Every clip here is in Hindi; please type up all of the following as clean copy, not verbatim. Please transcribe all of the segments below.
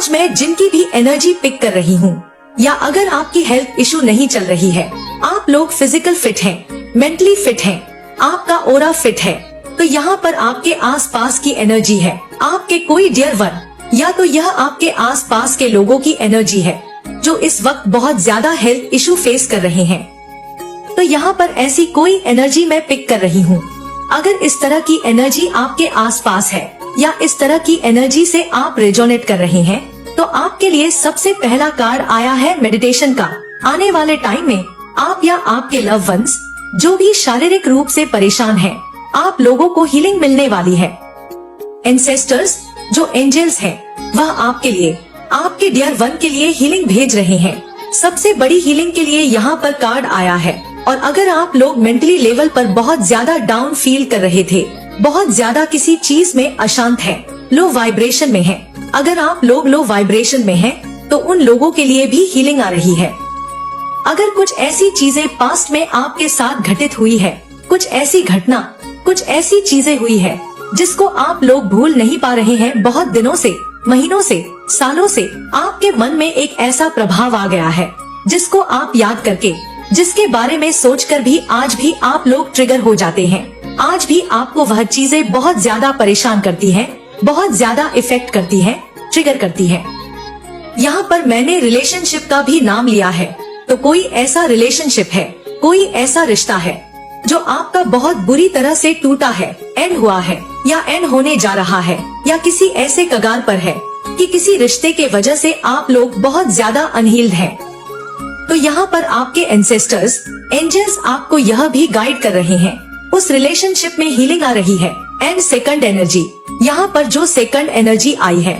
आज मैं जिनकी भी एनर्जी पिक कर रही हूँ, या अगर आपकी हेल्थ इशू नहीं चल रही है, आप लोग फिजिकल फिट हैं, मेंटली फिट हैं, आपका ओरा फिट है, तो यहाँ पर आपके आसपास की एनर्जी है, आपके कोई डियर वन, या तो यह आपके आसपास के लोगों की एनर्जी है जो इस वक्त बहुत ज्यादा हेल्थ इशू फेस कर रहे हैं। तो यहाँ पर ऐसी कोई एनर्जी मैं पिक कर रही हूँ। अगर इस तरह की एनर्जी आपके आसपास है या इस तरह की एनर्जी से आप रेजोनेट कर रहे हैं, तो आपके लिए सबसे पहला कार्ड आया है मेडिटेशन का। आने वाले टाइम में आप या आपके लव वंस जो भी शारीरिक रूप से परेशान हैं, आप लोगों को हीलिंग मिलने वाली है। एंसेस्टर्स जो एंजल्स हैं, वह आपके लिए, आपके डियर वन के लिए हीलिंग भेज रहे हैं। सबसे बड़ी हीलिंग के लिए यहाँ पर कार्ड आया है। और अगर आप लोग मेंटली लेवल पर बहुत ज्यादा डाउन फील कर रहे थे, बहुत ज्यादा किसी चीज में अशांत है, लो वाइब्रेशन में है, अगर आप लोग लो वाइब्रेशन में हैं, तो उन लोगों के लिए भी हीलिंग आ रही है। अगर कुछ ऐसी चीजें पास्ट में आपके साथ घटित हुई है, कुछ ऐसी घटना, कुछ ऐसी चीजें हुई है जिसको आप लोग भूल नहीं पा रहे हैं, बहुत दिनों से, महीनों से, सालों से आपके मन में एक ऐसा प्रभाव आ गया है जिसको आप याद करके, जिसके बारे में सोचकर भी आज भी आप लोग ट्रिगर हो जाते हैं। आज भी आपको वह चीजें बहुत ज्यादा परेशान करती हैं, बहुत ज्यादा इफेक्ट करती हैं, ट्रिगर करती हैं। यहाँ पर मैंने रिलेशनशिप का भी नाम लिया है, तो कोई ऐसा रिलेशनशिप है, कोई ऐसा रिश्ता है जो आपका बहुत बुरी तरह से टूटा है, एंड हुआ है, या एंड होने जा रहा है, या किसी ऐसे कगार पर है कि किसी रिश्ते के वजह से आप लोग बहुत ज्यादा अनहील्ड हैं। तो यहाँ पर आपके एंसेस्टर्स, एंजल्स आपको यह भी गाइड कर रहे हैं, उस रिलेशनशिप में हीलिंग आ रही है। एंड सेकंड एनर्जी, यहाँ पर जो सेकंड एनर्जी आई है,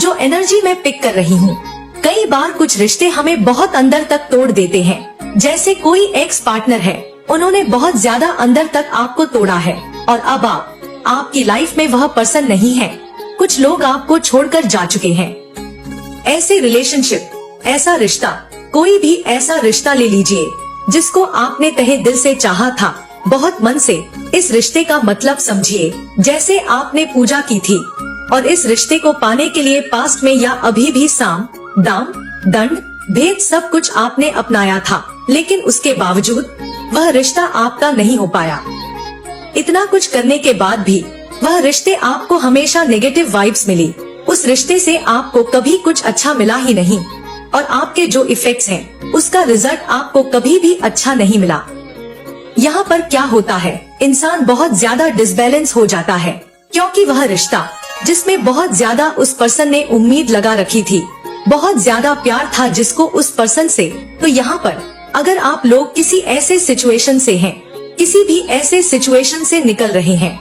जो एनर्जी मैं पिक कर रही हूँ, कई बार कुछ रिश्ते हमें बहुत अंदर तक तोड़ देते हैं। जैसे कोई एक्स पार्टनर है, उन्होंने बहुत ज्यादा अंदर तक आपको तोड़ा है और अब आपकी लाइफ में वह पर्सन नहीं है, कुछ लोग आपको छोड़कर जा चुके हैं। ऐसे रिलेशनशिप, ऐसा रिश्ता, कोई भी ऐसा रिश्ता ले लीजिए जिसको आपने तहे दिल से चाहा था, बहुत मन से। इस रिश्ते का मतलब समझिए जैसे आपने पूजा की थी, और इस रिश्ते को पाने के लिए पास्ट में या अभी भी साम, दाम, दंड, भेद सब कुछ आपने अपनाया था, लेकिन उसके बावजूद वह रिश्ता आपका नहीं हो पाया। इतना कुछ करने के बाद भी वह रिश्ते आपको हमेशा नेगेटिव वाइब्स मिली, उस रिश्ते से आपको कभी कुछ अच्छा मिला ही नहीं, और आपके जो इफेक्ट्स हैं, उसका रिजल्ट आपको कभी भी अच्छा नहीं मिला। यहाँ पर क्या होता है, इंसान बहुत ज्यादा डिसबैलेंस हो जाता है, क्योंकि वह रिश्ता जिसमें बहुत ज्यादा उस पर्सन ने उम्मीद लगा रखी थी, बहुत ज्यादा प्यार था जिसको उस पर्सन से। तो यहाँ पर अगर आप लोग किसी ऐसे सिचुएशन से हैं, किसी भी ऐसे सिचुएशन से निकल रहे हैं,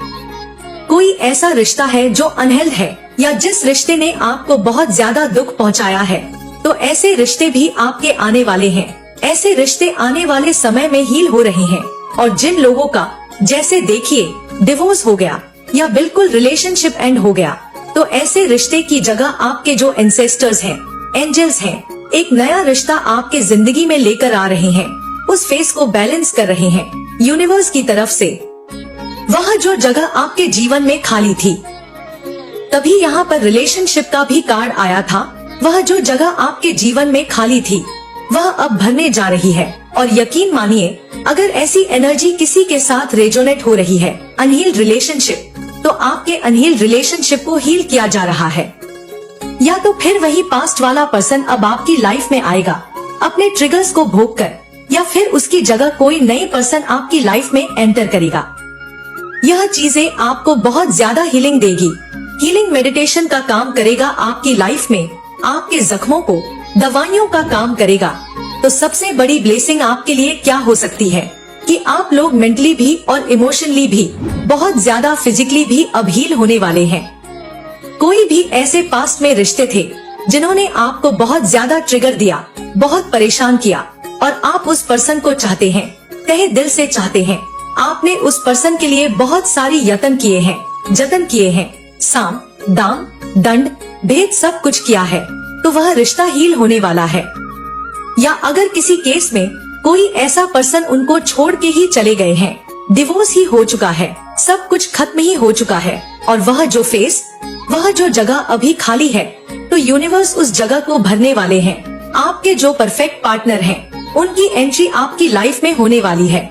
कोई ऐसा रिश्ता है जो अनहेल्थ है, या जिस रिश्ते ने आपको बहुत ज्यादा दुख पहुंचाया है, तो ऐसे रिश्ते भी आपके आने वाले हैं। ऐसे रिश्ते आने वाले समय में हील हो रहे हैं। और जिन लोगों का, जैसे देखिए, डिवोर्स हो गया या बिल्कुल रिलेशनशिप एंड हो गया, तो ऐसे रिश्ते की जगह आपके जो एंसेस्टर्स हैं, एंजल्स हैं, एक नया रिश्ता आपके जिंदगी में लेकर आ रहे हैं, उस फेस को बैलेंस कर रहे हैं यूनिवर्स की तरफ से। वह जो जगह आपके जीवन में खाली थी, तभी यहाँ पर रिलेशनशिप का भी कार्ड आया था, वह जो जगह आपके जीवन में खाली थी, वह अब भरने जा रही है। और यकीन मानिए, अगर ऐसी एनर्जी किसी के साथ रेजोनेट हो रही है, अनहील्ड रिलेशनशिप, तो आपके अनहील्ड रिलेशनशिप को हील किया जा रहा है। या तो फिर वही पास्ट वाला पर्सन अब आपकी लाइफ में आएगा अपने ट्रिगर्स को भोग कर, या फिर उसकी जगह कोई नई पर्सन आपकी लाइफ में एंटर करेगा। यह चीजें आपको बहुत ज्यादा हीलिंग देगी। हीलिंग मेडिटेशन का काम करेगा आपकी लाइफ में, आपके जख्मों को दवाइयों का काम करेगा। तो सबसे बड़ी ब्लेसिंग आपके लिए क्या हो सकती है कि आप लोग मेंटली भी और इमोशनली भी, बहुत ज्यादा फिजिकली भी अब हील होने वाले हैं। कोई भी ऐसे पास्ट में रिश्ते थे जिन्होंने आपको बहुत ज्यादा ट्रिगर दिया, बहुत परेशान किया, और आप उस पर्सन को चाहते हैं, तहे दिल से चाहते हैं, आपने उस पर्सन के लिए बहुत सारी यत्न किए हैं, जतन किए हैं, साम, दाम, दंड, भेद सब कुछ किया है, तो वह रिश्ता हील होने वाला है। या अगर किसी केस में कोई ऐसा पर्सन उनको छोड़ के ही चले गए हैं, डिवोर्स ही हो चुका है, सब कुछ खत्म ही हो चुका है, और वह जो फेस, वह जो जगह अभी खाली है, तो यूनिवर्स उस जगह को भरने वाले हैं। आपके जो परफेक्ट पार्टनर हैं, उनकी एंट्री आपकी लाइफ में होने वाली है।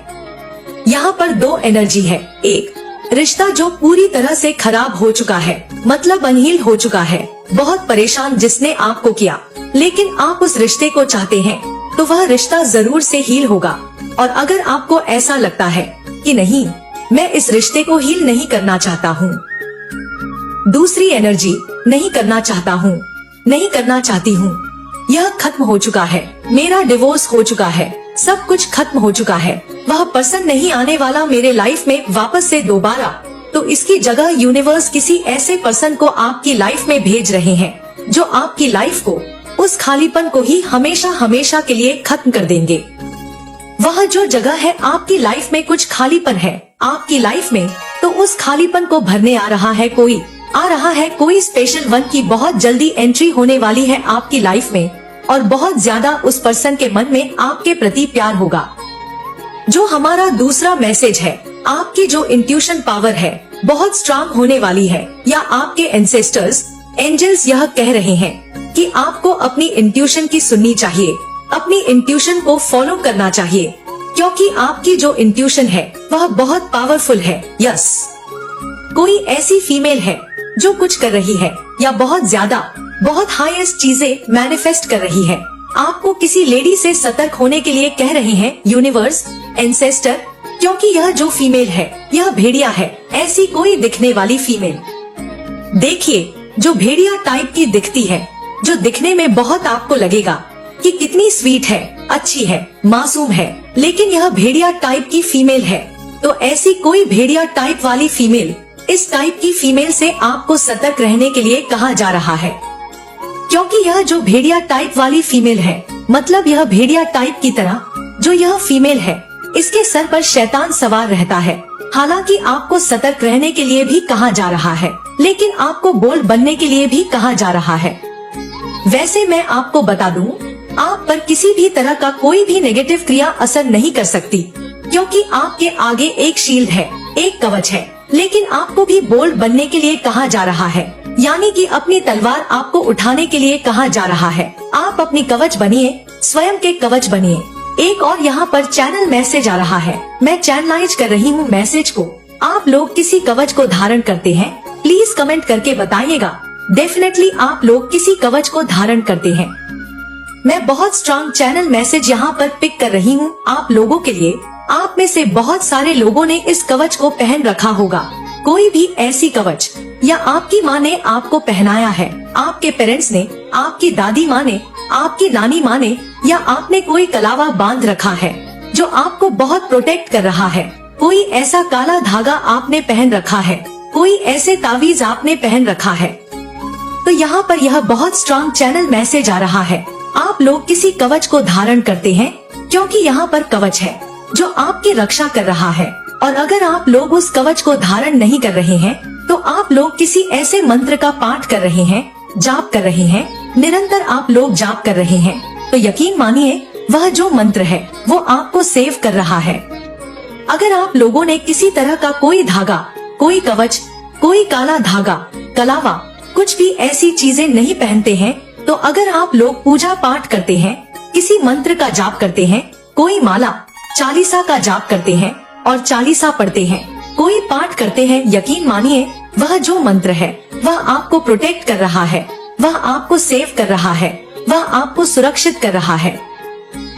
यहाँ पर दो एनर्जी है। एक, रिश्ता जो पूरी तरह से खराब हो चुका है, मतलब अनहील हो चुका है, बहुत परेशान जिसने आपको किया, लेकिन आप उस रिश्ते को चाहते हैं तो वह रिश्ता जरूर से हील होगा। और अगर आपको ऐसा लगता है कि नहीं, मैं इस रिश्ते को हील नहीं करना चाहता हूँ। दूसरी एनर्जी, नहीं करना चाहता हूँ, नहीं करना चाहती हूँ, यह खत्म हो चुका है, मेरा डिवोर्स हो चुका है, सब कुछ खत्म हो चुका है, वह पर्सन नहीं आने वाला मेरे लाइफ में वापस से दोबारा। तो इसकी जगह यूनिवर्स किसी ऐसे पर्सन को आपकी लाइफ में भेज रहे हैं जो आपकी लाइफ को, उस खालीपन को ही हमेशा हमेशा के लिए खत्म कर देंगे। वह जो जगह है आपकी लाइफ में कुछ खालीपन है आपकी लाइफ में, तो उस खालीपन को भरने आ रहा है कोई स्पेशल वन की बहुत जल्दी एंट्री होने वाली है आपकी लाइफ में, और बहुत ज्यादा उस पर्सन के मन में आपके प्रति प्यार होगा। जो हमारा दूसरा मैसेज है, आपकी जो इंट्यूशन पावर है बहुत स्ट्रांग होने वाली है, या आपके एंसेस्टर्स, एंजल्स यह कह रहे हैं कि आपको अपनी इंट्यूशन की सुननी चाहिए, अपनी इंट्यूशन को फॉलो करना चाहिए, क्योंकि आपकी जो इंट्यूशन है वह बहुत पावरफुल है। यस, कोई ऐसी फीमेल है जो कुछ कर रही है या बहुत ज्यादा, बहुत हाईएस्ट चीजें मैनिफेस्ट कर रही है। आपको किसी लेडी से सतर्क होने के लिए कह रहे हैं यूनिवर्स, एंसेस्टर, क्योंकि यह जो फीमेल है यह भेड़िया है, ऐसी कोई दिखने वाली फीमेल। देखिए, जो भेड़िया टाइप की दिखती है, जो दिखने में बहुत आपको लगेगा कि कितनी स्वीट है, अच्छी है, मासूम है, लेकिन यह भेड़िया टाइप की फीमेल है। तो ऐसी कोई भेड़िया टाइप वाली फीमेल, इस टाइप की फीमेल से आपको सतर्क रहने के लिए कहा जा रहा है, क्योंकि यह जो भेड़िया टाइप वाली फीमेल है, मतलब यह भेड़िया टाइप की तरह जो यह फीमेल है, इसके सर पर शैतान सवार रहता है। हालांकि आपको सतर्क रहने के लिए भी कहा जा रहा है, लेकिन आपको बोल्ड बनने के लिए भी कहा जा रहा है। वैसे मैं आपको बता दूं, आप पर किसी भी तरह का कोई भी नेगेटिव क्रिया असर नहीं कर सकती, क्योंकि आपके आगे एक शील्ड है, एक कवच है। लेकिन आपको भी बोल्ड बनने के लिए कहा जा रहा है, यानी कि अपनी तलवार आपको उठाने के लिए कहा जा रहा है। आप अपनी कवच बनिए, स्वयं के कवच बनिए। एक और यहाँ पर चैनल मैसेज आ रहा है, मैं चैनलाइज कर रही हूँ मैसेज को। आप लोग किसी कवच को धारण करते हैं? प्लीज कमेंट करके बताइएगा। डेफिनेटली आप लोग किसी कवच को धारण करते हैं। मैं बहुत स्ट्रांग चैनल मैसेज यहाँ पर पिक कर रही हूँ आप लोगों के लिए। आप में से बहुत सारे लोगों ने इस कवच को पहन रखा होगा। कोई भी ऐसी कवच, या आपकी माँ ने आपको पहनाया है, आपके पेरेंट्स ने, आपकी दादी माँ ने, आपकी नानी माँ ने, या आपने कोई कलावा बांध रखा है जो आपको बहुत प्रोटेक्ट कर रहा है। कोई ऐसा काला धागा आपने पहन रखा है, कोई ऐसे तावीज आपने पहन रखा है। तो यहाँ पर यह बहुत स्ट्रांग चैनल मैसेज आ रहा है, आप लोग किसी कवच को धारण करते हैं, क्योंकि यहाँ पर कवच है जो आपकी रक्षा कर रहा है। और अगर आप लोग उस कवच को धारण नहीं कर रहे हैं, तो आप लोग किसी ऐसे मंत्र का पाठ कर रहे हैं, जाप कर रहे हैं, निरंतर आप लोग जाप कर रहे हैं, तो यकीन मानिए वह जो मंत्र है वो आपको सेव कर रहा है। अगर आप लोगों ने किसी तरह का कोई धागा, कोई कवच, कोई काला धागा, कलावा, कुछ भी ऐसी चीजें नहीं पहनते हैं, तो अगर आप लोग पूजा पाठ करते हैं, किसी मंत्र का जाप करते हैं, कोई माला, चालीसा का जाप करते हैं और चालीसा पढ़ते हैं, कोई पाठ करते हैं, यकीन मानिए वह जो मंत्र है वह आपको प्रोटेक्ट कर रहा है, वह आपको सेव कर रहा है, वह आपको सुरक्षित कर रहा है।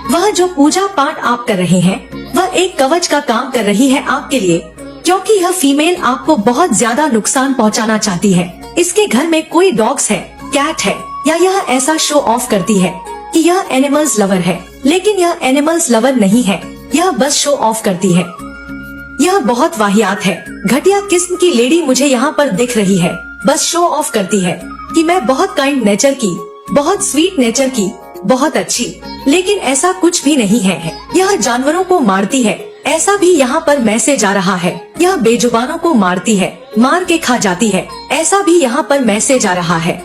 वह जो पूजा पाठ आप कर रहे हैं वह एक कवच का काम कर रही है आपके लिए, क्योंकि यह फीमेल आपको बहुत ज्यादा नुकसान पहुंचाना चाहती है। इसके घर में कोई डॉग्स है, कैट है, या यह ऐसा शो ऑफ करती है कि यह एनिमल्स लवर है, लेकिन यह एनिमल्स लवर नहीं है, यह बस शो ऑफ करती है। यह बहुत वाहियात है, घटिया किस्म की लेडी मुझे यहाँ पर दिख रही है, बस शो ऑफ करती है कि मैं बहुत काइंड नेचर की, बहुत स्वीट नेचर की, बहुत अच्छी, लेकिन ऐसा कुछ भी नहीं है। यह जानवरों को मारती है, ऐसा भी यहाँ पर मैसेज आ रहा है। यह बेजुबानों को मारती है, मार के खा जाती है, ऐसा भी यहाँ पर मैसेज आ रहा है।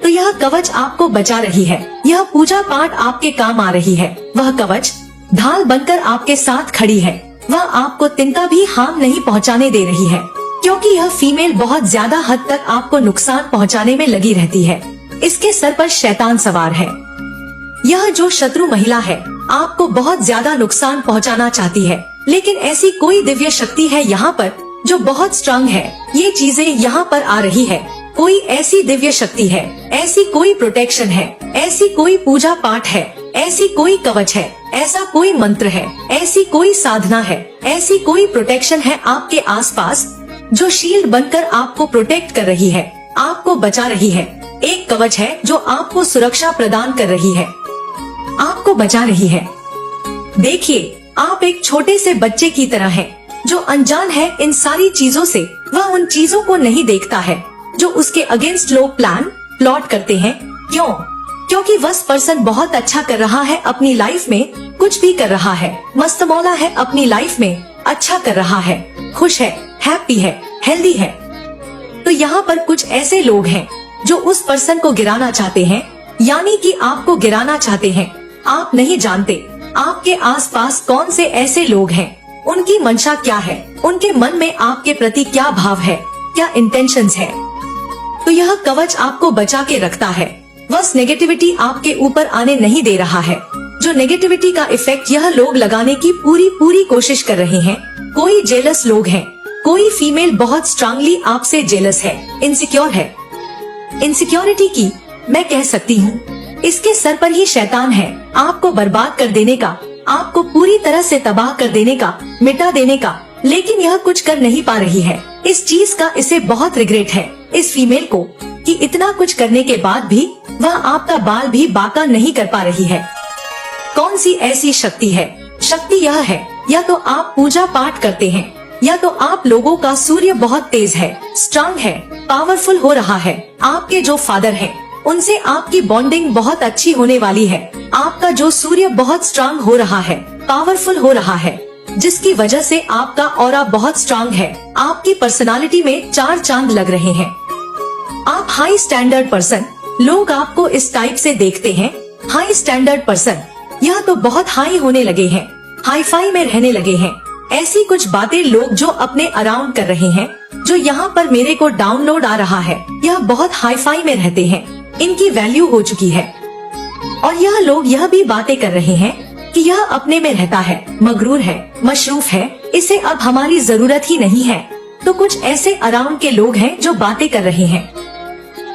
तो यह कवच आपको बचा रही है, यह पूजा पाठ आपके काम आ रही है। वह कवच ढाल बनकर आपके साथ खड़ी है, वह आपको तिनका भी हार्म नहीं पहुंचाने दे रही है, क्योंकि यह फीमेल बहुत ज्यादा हद तक आपको नुकसान पहुंचाने में लगी रहती है। इसके सर पर शैतान सवार है। यह जो शत्रु महिला है आपको बहुत ज्यादा नुकसान पहुंचाना चाहती है, लेकिन ऐसी कोई दिव्य शक्ति है यहाँ पर जो बहुत स्ट्रांग है। ये चीजें यहाँ पर आ रही है, कोई ऐसी दिव्य शक्ति है, ऐसी कोई प्रोटेक्शन है, ऐसी कोई पूजा पाठ है, ऐसी कोई कवच है, ऐसा कोई मंत्र है, ऐसी कोई साधना है, ऐसी कोई प्रोटेक्शन है आपके आसपास जो शील्ड बनकर आपको प्रोटेक्ट कर रही है, आपको बचा रही है। एक कवच है जो आपको सुरक्षा प्रदान कर रही है, आपको बचा रही है। देखिए, आप एक छोटे से बच्चे की तरह हैं, जो अनजान है इन सारी चीजों से। वह उन चीजों को नहीं देखता है जो उसके अगेंस्ट लोग प्लॉट करते हैं। क्यों? क्योंकि वह पर्सन बहुत अच्छा कर रहा है अपनी लाइफ में, कुछ भी कर रहा है, मस्तमौला है अपनी लाइफ में, अच्छा कर रहा है, खुश है, हैप्पी है, हेल्दी है। तो यहाँ पर कुछ ऐसे लोग हैं जो उस पर्सन को गिराना चाहते हैं, यानी कि आपको गिराना चाहते हैं। आप नहीं जानते आपके आसपास कौन से ऐसे लोग हैं, उनकी मंशा क्या है, उनके मन में आपके प्रति क्या भाव है, क्या इंटेंशंस है। तो यह कवच आपको बचा के रखता है। बस नेगेटिविटी आपके ऊपर आने नहीं दे रहा है। जो नेगेटिविटी का इफेक्ट यह लोग लगाने की पूरी कोशिश कर रहे हैं। कोई जेलस लोग हैं, कोई फीमेल बहुत स्ट्रांगली आपसे जेलस है, इनसिक्योर है। इनसिक्योरिटी की मैं कह सकती हूँ इसके सर पर ही शैतान है, आपको बर्बाद कर देने का, आपको पूरी तरह से तबाह कर देने का, मिटा देने का। लेकिन यह कुछ कर नहीं पा रही है। इस चीज का इसे बहुत रिग्रेट है, इस फीमेल को, कि इतना कुछ करने के बाद भी वह आपका बाल भी बांका नहीं कर पा रही है। कौन सी ऐसी शक्ति है? शक्ति यह है, या तो आप पूजा पाठ करते हैं, या तो आप लोगों का सूर्य बहुत तेज है, स्ट्रांग है, पावरफुल हो रहा है। आपके जो फादर हैं, उनसे आपकी बॉन्डिंग बहुत अच्छी होने वाली है। आपका जो सूर्य बहुत स्ट्रांग हो रहा है, पावरफुल हो रहा है, जिसकी वजह से आपका ऑरा बहुत स्ट्रांग है। आपकी पर्सनालिटी में 4 चांद लग रहे हैं। आप हाई स्टैंडर्ड पर्सन, लोग आपको इस टाइप से देखते हैं, हाई स्टैंडर्ड पर्सन। यह तो बहुत हाई होने लगे हैं, हाई फाई में रहने लगे हैं। ऐसी कुछ बातें लोग जो अपने अराउंड कर रहे हैं, जो यहाँ पर मेरे को डाउनलोड आ रहा है, यह बहुत हाई फाई में रहते हैं, इनकी वैल्यू हो चुकी है। और यह लोग यह भी बातें कर रहे हैं कि यह अपने में रहता है, मगरूर है, मशरूफ है, इसे अब हमारी जरूरत ही नहीं है। तो कुछ ऐसे अराउंड के लोग हैं जो बातें कर रहे हैं,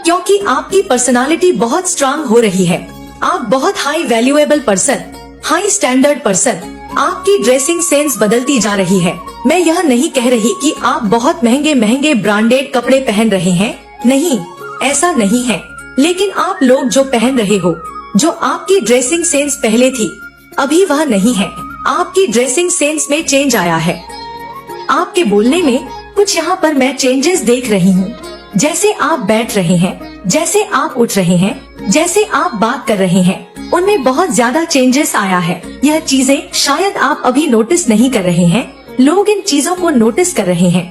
क्योंकि आपकी पर्सनालिटी बहुत स्ट्रांग हो रही है। आप बहुत high valuable person, high standard person. आपकी ड्रेसिंग सेंस बदलती जा रही है। मैं यह नहीं कह रही कि आप बहुत महंगे महंगे ब्रांडेड कपड़े पहन रहे हैं, नहीं, ऐसा नहीं है। लेकिन आप लोग जो पहन रहे हो, जो आपकी ड्रेसिंग सेंस पहले थी, अभी वह नहीं है। आपकी ड्रेसिंग सेंस में चेंज आया है। आपके बोलने में कुछ यहाँ पर मैं चेंजेस देख रही हूँ। जैसे आप बैठ रहे हैं, जैसे आप उठ रहे हैं, जैसे आप बात कर रहे हैं, उनमें बहुत ज्यादा चेंजेस आया है। यह चीजें शायद आप अभी नोटिस नहीं कर रहे हैं, लोग इन चीजों को नोटिस कर रहे हैं।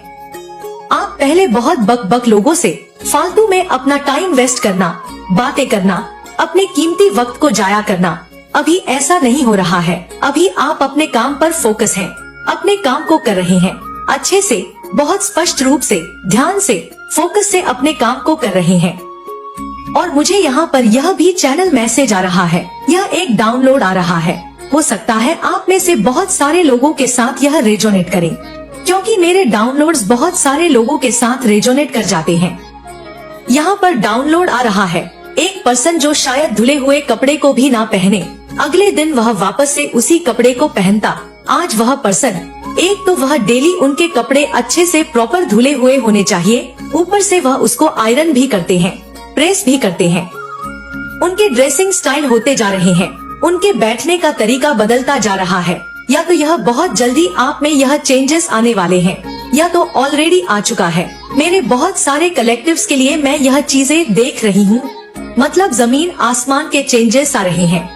आप पहले बहुत बक लोगों से फालतू में अपना टाइम वेस्ट करना, बातें करना, अपने कीमती वक्त को जाया करना, अभी ऐसा नहीं हो रहा है। अभी आप अपने काम पर फोकस हैं, अपने काम को कर रहे हैं, अच्छे से, बहुत स्पष्ट रूप से, ध्यान से, फोकस से अपने काम को कर रहे हैं। और मुझे यहाँ पर यह भी चैनल मैसेज आ रहा है, यह एक डाउनलोड आ रहा है। हो सकता है आप में से बहुत सारे लोगों के साथ यह रेजोनेट करे, क्योंकि मेरे डाउनलोड्स बहुत सारे लोगों के साथ रेजोनेट कर जाते हैं। यहाँ पर डाउनलोड आ रहा है, एक पर्सन जो शायद धुले हुए कपड़े को भी ना पहने, अगले दिन वह वापस से उसी कपड़े को पहनता। आज वह पर्सन, एक तो वह डेली उनके कपड़े अच्छे से प्रॉपर धुले हुए होने चाहिए, ऊपर से वह उसको आयरन भी करते हैं, प्रेस भी करते हैं। उनके ड्रेसिंग स्टाइल होते जा रहे हैं, उनके बैठने का तरीका बदलता जा रहा है। या तो यह बहुत जल्दी आप में यह चेंजेस आने वाले हैं, या तो ऑलरेडी आ चुका है। मेरे बहुत सारे कलेक्टिव्स के लिए मैं यह चीजें देख रही हूँ, मतलब जमीन आसमान के चेंजेस आ रहे हैं।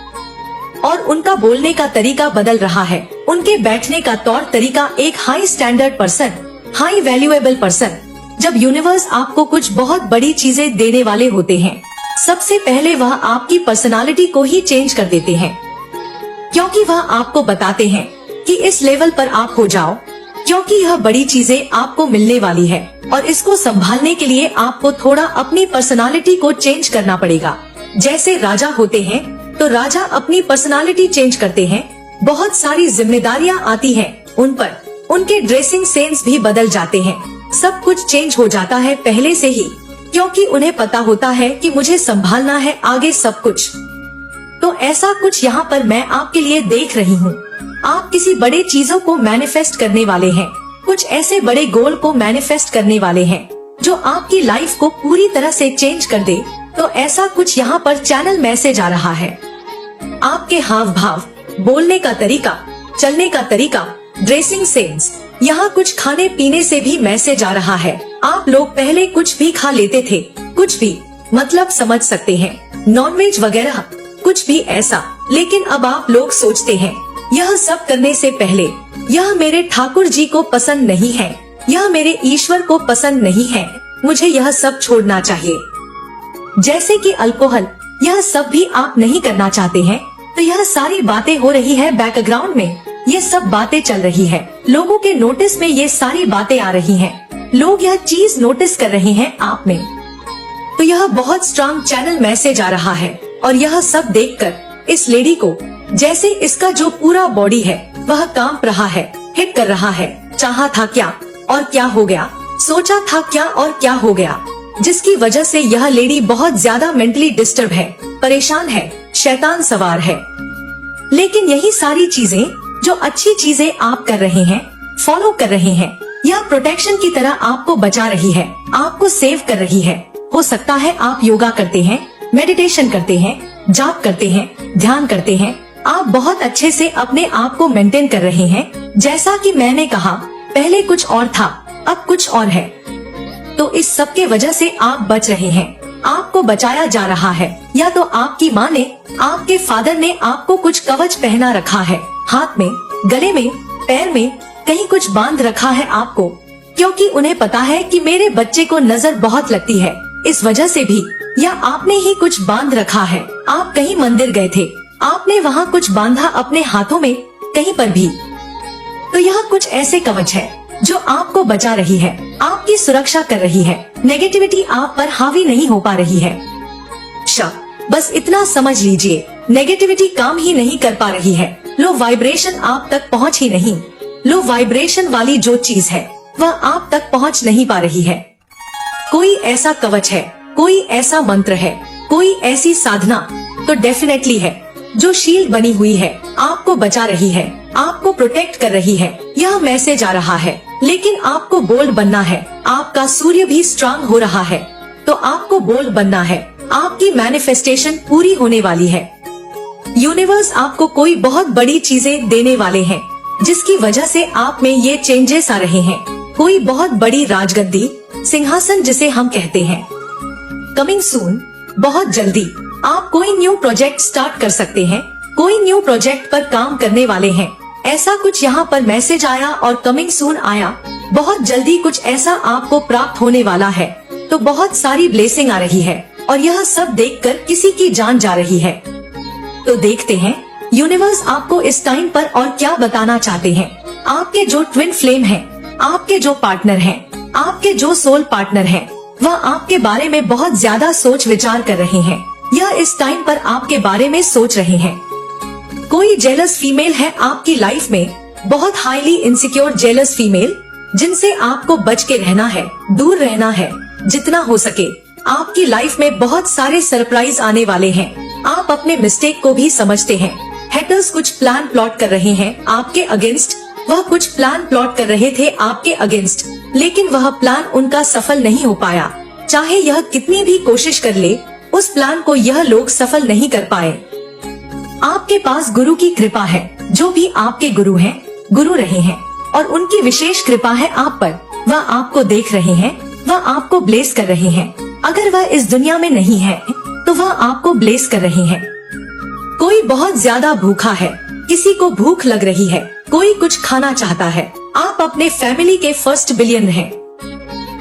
और उनका बोलने का तरीका बदल रहा है, उनके बैठने का तौर तरीका। एक high standard person, high valuable person, जब यूनिवर्स आपको कुछ बहुत बड़ी चीजें देने वाले होते हैं, सबसे पहले वह आपकी पर्सनालिटी को ही चेंज कर देते हैं, क्योंकि वह आपको बताते हैं कि इस लेवल पर आप हो जाओ, क्योंकि यह बड़ी चीजें आपको मिलने वाली है और इसको संभालने के लिए आपको थोड़ा अपनी पर्सनालिटी को चेंज करना पड़ेगा। जैसे राजा होते हैं तो राजा अपनी पर्सनालिटी चेंज करते हैं, बहुत सारी जिम्मेदारियां आती हैं उन पर, उनके ड्रेसिंग सेंस भी बदल जाते हैं, सब कुछ चेंज हो जाता है पहले से ही, क्योंकि उन्हें पता होता है कि मुझे संभालना है आगे सब कुछ। तो ऐसा कुछ यहाँ पर मैं आपके लिए देख रही हूँ। आप किसी बड़े चीजों को मैनिफेस्ट करने वाले हैं, कुछ ऐसे बड़े गोल को मैनिफेस्ट करने वाले हैं जो आपकी लाइफ को पूरी तरह से चेंज कर दे। तो ऐसा कुछ यहाँ पर चैनल मैसेज आ रहा है। आपके हाव भाव, बोलने का तरीका, चलने का तरीका, ड्रेसिंग सेंस, यहाँ कुछ खाने पीने से भी मैसेज आ रहा है। आप लोग पहले कुछ भी खा लेते थे, कुछ भी, मतलब समझ सकते हैं, नॉनवेज वगैरह कुछ भी ऐसा, लेकिन अब आप लोग सोचते हैं यह सब करने से पहले यह मेरे ठाकुर जी को पसंद नहीं है, यह मेरे ईश्वर को पसंद नहीं है, मुझे यह सब छोड़ना चाहिए। जैसे कि अल्कोहल, यह सब भी आप नहीं करना चाहते हैं। तो यह सारी बातें हो रही है बैकग्राउंड में, ये सब बातें चल रही है, लोगों के नोटिस में ये सारी बातें आ रही हैं, लोग यह चीज नोटिस कर रहे हैं आप में। तो यह बहुत स्ट्रांग चैनल मैसेज आ रहा है और यह सब देखकर इस लेडी को, जैसे इसका जो पूरा बॉडी है वह कांप रहा है, हिट कर रहा है, चाहा था क्या और क्या हो गया, सोचा था क्या और क्या हो गया, जिसकी वजह से यह लेडी बहुत ज्यादा मेंटली डिस्टर्ब है, परेशान है, शैतान सवार है। लेकिन यही सारी चीजें जो अच्छी चीजें आप कर रहे हैं, फॉलो कर रहे हैं, यह प्रोटेक्शन की तरह आपको बचा रही है, आपको सेव कर रही है। हो सकता है आप योगा करते हैं, मेडिटेशन करते हैं, जाप करते हैं, ध्यान करते हैं, आप बहुत अच्छे से अपने आप को मेंटेन कर रहे हैं। जैसा कि मैंने कहा पहले कुछ और था, अब कुछ और है। तो इस सब के वजह से आप बच रहे हैं, आपको बचाया जा रहा है। या तो आपकी माँ ने, आपके फादर ने आपको कुछ कवच पहना रखा है, हाथ में, गले में, पैर में, कहीं कुछ बांध रखा है आपको, क्योंकि उन्हें पता है कि मेरे बच्चे को नजर बहुत लगती है, इस वजह से भी, या आपने ही कुछ बांध रखा है। आप कहीं मंदिर गए थे, आपने वहाँ कुछ बांधा अपने हाथों में, कहीं पर भी। तो यह कुछ ऐसे कवच है जो आपको बचा रही है, आपकी सुरक्षा कर रही है, नेगेटिविटी आप पर हावी नहीं हो पा रही है। बस इतना समझ लीजिए, नेगेटिविटी काम ही नहीं कर पा रही है, लो वाइब्रेशन आप तक पहुँच ही नहीं, लो वाइब्रेशन वाली जो चीज है वह आप तक पहुँच नहीं पा रही है। कोई ऐसा कवच है, कोई ऐसा मंत्र है, कोई ऐसी साधना तो डेफिनेटली है जो शील्ड बनी हुई है, आपको बचा रही है, आपको प्रोटेक्ट कर रही है। यह मैसेज आ रहा है, लेकिन आपको बोल्ड बनना है। आपका सूर्य भी स्ट्रांग हो रहा है, तो आपको बोल्ड बनना है। आपकी मैनिफेस्टेशन पूरी होने वाली है। यूनिवर्स आपको कोई बहुत बड़ी चीजें देने वाले हैं, जिसकी वजह से आप में ये चेंजेस आ रहे हैं। कोई बहुत बड़ी राजगद्दी, सिंहासन जिसे हम कहते हैं, कमिंग सून, बहुत जल्दी आप कोई न्यू प्रोजेक्ट स्टार्ट कर सकते हैं, कोई न्यू प्रोजेक्ट पर काम करने वाले हैं। ऐसा कुछ यहाँ पर मैसेज आया और कमिंग सून आया, बहुत जल्दी कुछ ऐसा आपको प्राप्त होने वाला है। तो बहुत सारी ब्लेसिंग आ रही है और यह सब देखकर किसी की जान जा रही है। तो देखते हैं यूनिवर्स आपको इस टाइम पर और क्या बताना चाहते हैं। आपके जो ट्विन फ्लेम हैं, आपके जो पार्टनर हैं, आपके जो सोल पार्टनर हैं, वह आपके बारे में बहुत ज्यादा सोच विचार कर रहे हैं। यह इस टाइम पर आपके बारे में सोच रहे हैं। कोई जेलस फीमेल है आपकी लाइफ में, बहुत हाईली इनसिक्योर जेलस फीमेल, जिनसे आपको बच के रहना है, दूर रहना है जितना हो सके। आपकी लाइफ में बहुत सारे सरप्राइज आने वाले हैं। आप अपने मिस्टेक को भी समझते हैं। हैटर्स कुछ प्लान प्लॉट कर रहे हैं आपके अगेंस्ट, वह कुछ प्लान प्लॉट कर रहे थे आपके अगेंस्ट, लेकिन वह प्लान उनका सफल नहीं हो पाया। चाहे यह कितनी भी कोशिश कर ले, उस प्लान को यह लोग सफल नहीं कर पाए। आपके पास गुरु की कृपा है, जो भी आपके गुरु हैं, गुरु रहे हैं और उनकी विशेष कृपा है आप पर। वह आपको देख रहे हैं, वह आपको ब्लेस कर रहे हैं। अगर वह इस दुनिया में नहीं है तो वह आपको ब्लेस कर रहे हैं। कोई बहुत ज्यादा भूखा है, किसी को भूख लग रही है, कोई कुछ खाना चाहता है। आप अपने फैमिली के फर्स्ट बिलियन हैं।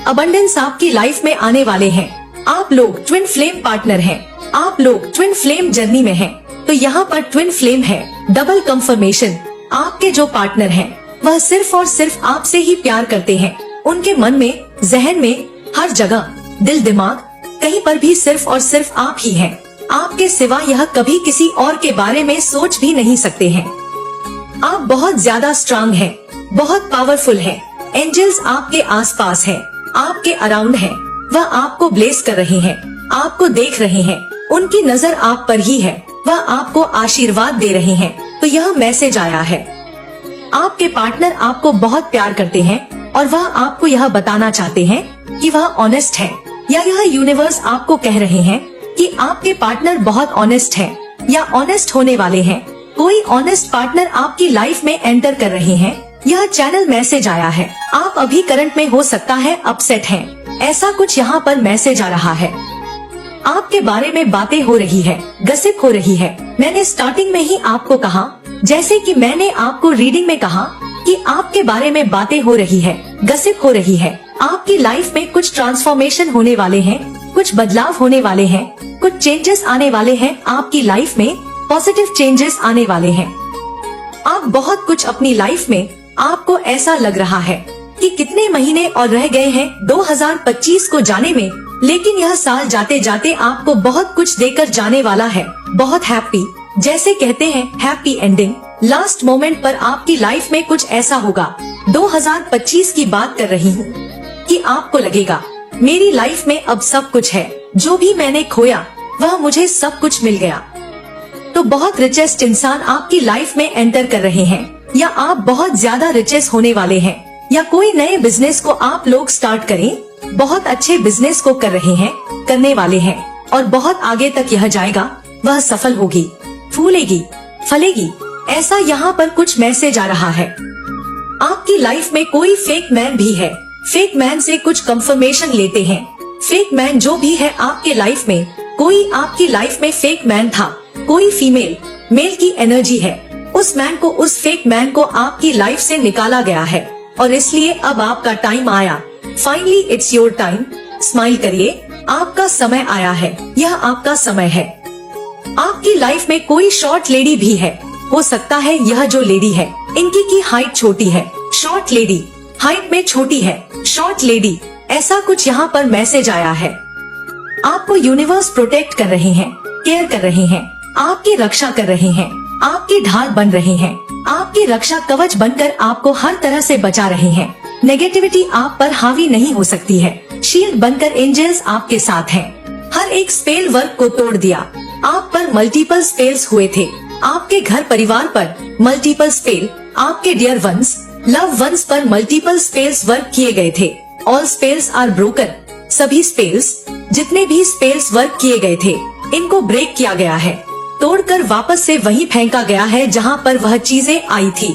अबंडेंस आपकी लाइफ में आने वाले हैं। आप लोग ट्विन फ्लेम पार्टनर हैं, आप लोग ट्विन फ्लेम जर्नी में हैं। तो यहाँ पर ट्विन फ्लेम है, डबल कंफर्मेशन। आपके जो पार्टनर हैं वह सिर्फ और सिर्फ आपसे ही प्यार करते हैं। उनके मन में, जहन में, हर जगह, दिल दिमाग, कहीं पर भी सिर्फ और सिर्फ आप ही हैं। आपके सिवा यह कभी किसी और के बारे में सोच भी नहीं सकते हैं। आप बहुत ज्यादा स्ट्रांग हैं, बहुत पावरफुल हैं। एंजल्स आपके आसपास हैं, आपके अराउंड हैं। वह आपको ब्लेस कर रहे हैं, आपको देख रहे हैं। उनकी नजर आप पर ही है, वह आपको आशीर्वाद दे रहे हैं। तो यह मैसेज आया है। आपके पार्टनर आपको बहुत प्यार करते हैं और वह आपको यह बताना चाहते हैं कि वह ऑनेस्ट है, या यह यूनिवर्स आपको कह रहे हैं कि आपके पार्टनर बहुत ऑनेस्ट है या ऑनेस्ट होने वाले हैं। कोई ऑनेस्ट पार्टनर आपकी लाइफ में एंटर कर रहे हैं। यह चैनल मैसेज आया है। आप अभी करंट में हो सकता है अपसेट हैं, ऐसा कुछ यहाँ पर मैसेज आ रहा है। आपके बारे में बातें हो रही है, गसिप हो रही है। मैंने स्टार्टिंग में ही आपको कहा, जैसे कि मैंने आपको रीडिंग में कहा कि आपके बारे में बातें हो रही है, गसिप हो रही है। आपकी लाइफ में कुछ ट्रांसफॉर्मेशन होने वाले हैं, कुछ बदलाव होने वाले हैं, कुछ चेंजेस आने वाले हैं। आपकी लाइफ में पॉजिटिव चेंजेस आने वाले हैं। आप बहुत कुछ अपनी लाइफ में, आपको ऐसा लग रहा है कि कितने महीने और रह गए हैं 2025 को जाने में, लेकिन यह साल जाते जाते आपको बहुत कुछ देकर जाने वाला है। बहुत हैप्पी, जैसे कहते हैं हैप्पी एंडिंग। लास्ट मोमेंट पर आपकी लाइफ में कुछ ऐसा होगा। 2025 की बात कर रही हूँ कि आपको लगेगा मेरी लाइफ में अब सब कुछ है, जो भी मैंने खोया वह मुझे सब कुछ मिल गया। तो बहुत रिचेस्ट इंसान आपकी लाइफ में एंटर कर रहे हैं, या आप बहुत ज्यादा रिचेस्ट होने वाले हैं, या कोई नए बिजनेस को आप लोग स्टार्ट करें। बहुत अच्छे बिजनेस को कर रहे हैं, करने वाले हैं, और बहुत आगे तक यह जाएगा। वह सफल होगी, फूलेगी, फलेगी। ऐसा यहाँ पर कुछ मैसेज आ रहा है। आपकी लाइफ में कोई फेक मैन भी है। फेक मैन से कुछ कंफर्मेशन लेते हैं। फेक मैन जो भी है आपके लाइफ में, कोई आपकी लाइफ में फेक मैन था, कोई फीमेल, मेल की एनर्जी है। उस मैन को, उस फेक मैन को आपकी लाइफ से निकाला गया है, और इसलिए अब आपका टाइम आया। Finally it's your time. Smile करिए, आपका समय आया है, यह आपका समय है। आपकी लाइफ में कोई शॉर्ट लेडी भी है। हो सकता है यह जो लेडी है, इनकी की हाइट छोटी है। शॉर्ट लेडी हाइट में छोटी है, शॉर्ट लेडी, ऐसा कुछ यहाँ पर मैसेज आया है। आपको यूनिवर्स प्रोटेक्ट कर रहे हैं, केयर कर रहे हैं, आपकी रक्षा कर रहे हैं, आपकी ढाल बन रहे हैं, आपकी रक्षा कवच बनकर आपको हर तरह से बचा रहे हैं। नेगेटिविटी आप पर हावी नहीं हो सकती है। शील्ड बनकर एंजल्स आपके साथ हैं। हर एक स्पेल वर्क को तोड़ दिया। आप पर मल्टीपल स्पेल्स हुए थे, आपके घर परिवार पर मल्टीपल स्पेल, आपके डियर वंस, लव वंस पर मल्टीपल स्पेल्स वर्क किए गए थे। All spells are broken. सभी स्पेल्स, जितने भी स्पेल्स वर्क किए गए थे, इनको ब्रेक किया गया है, तोड़कर वापस से वहीं फेंका गया है जहां पर वह चीजें आई थी।